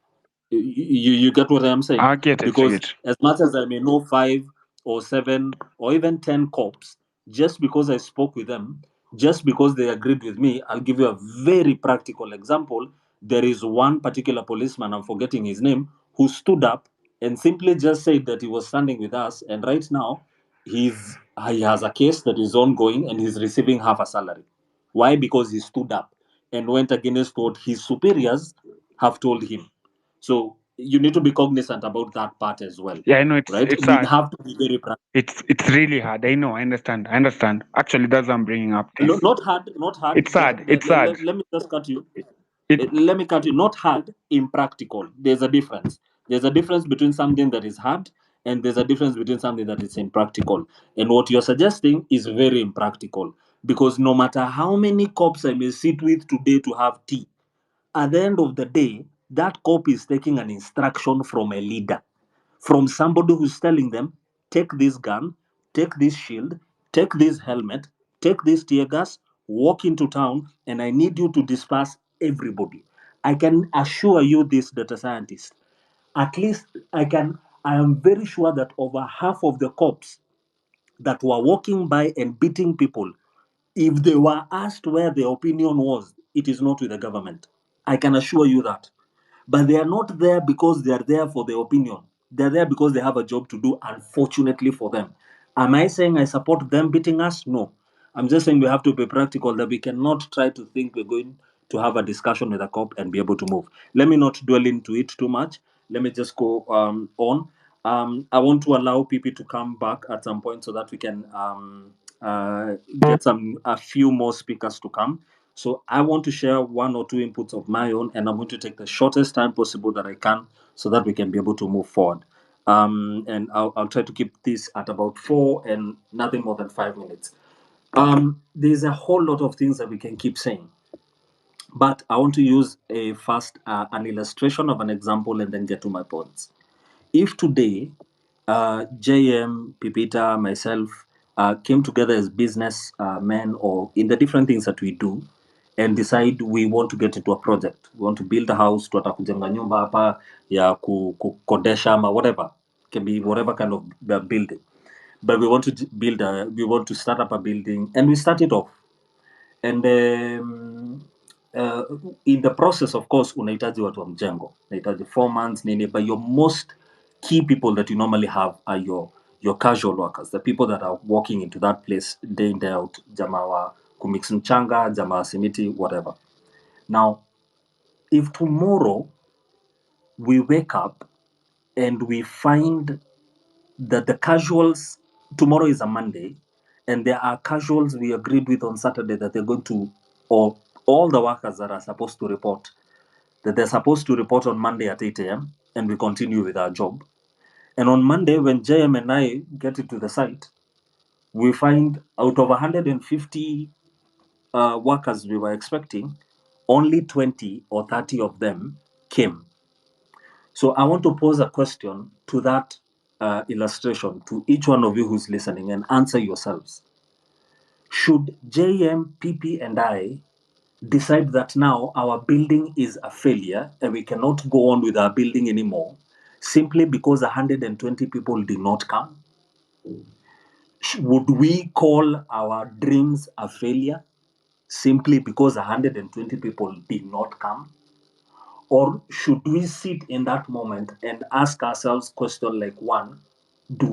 You get what I'm saying? I get it. Because as much as I may know 5 or 7 or even 10 cops, just because I spoke with them, just because they agreed with me, I'll give you a very practical example. There is one particular policeman, I'm forgetting his name, who stood up and simply just said that he was standing with us, and right now he has a case that is ongoing and he's receiving half a salary. Why? Because he stood up and went against what his superiors have told him. So you need to be cognizant about that part as well. Yeah, I know right? it's We hard. have to be very practical. It's really hard. I know. I understand. Actually, that's what I'm bringing up this. No, not hard. It's hard. It's hard. Let me just cut you. Let me cut you. Not hard, impractical. There's a difference. There's a difference between something that is hard and there's a difference between something that is impractical. And what you're suggesting is very impractical because no matter how many cops I may sit with today to have tea, at the end of the day, that cop is taking an instruction from a leader, from somebody who's telling them, take this gun, take this shield, take this helmet, take this tear gas, walk into town, and I need you to disperse everybody. I can assure you this, data scientist. At least I am very sure that over half of the cops that were walking by and beating people, if they were asked where their opinion was, it is not with the government. I can assure you that. But they are not there because they are there for their opinion. They're there because they have a job to do, unfortunately for them. Am I saying I support them beating us? No. I'm just saying we have to be practical, that we cannot try to think we're going to have a discussion with a cop and be able to move. Let me not dwell into it too much. Let me just go on. I want to allow people to come back at some point so that we can get a few more speakers to come. So I want to share 1 or 2 inputs of my own, and I'm going to take the shortest time possible that I can so that we can be able to move forward. And I'll try to keep this at about 4 and nothing more than 5 minutes. There's a whole lot of things that we can keep saying, but I want to use an illustration of an example and then get to my points. If today JM, Pipita, myself came together as business men or in the different things that we do and decide we want to get into a project, we want to build a house, tuata kujenga nyumba hapa ya kukodesha ama whatever, can be whatever kind of building, but we want to we want to start up a building and we start it off. And in the process, of course, unahitaji watu wa mjengo, unahitaji foremen nini, but your most key people that you normally have are your casual workers, the people that are walking into that place day in day out, jamaa wa kumix mchanga, jamaa wa simiti, whatever. Now, if tomorrow we wake up and we find that the casuals, tomorrow is a Monday, and there are casuals we agreed with on Saturday that they're going to, or all the workers that are supposed to report, that they're supposed to report on Monday at 8 a.m., and we continue with our job. And on Monday, when JM and I get into the site, we find out of 150 workers we were expecting, only 20 or 30 of them came. So I want to pose a question to that illustration to each one of you who's listening and answer yourselves. Should JM, PP, and I decide that now our building is a failure and we cannot go on with our building anymore simply because 120 people did not come? Would we call our dreams a failure simply because 120 people did not come? Or should we sit in that moment and ask ourselves question like one, do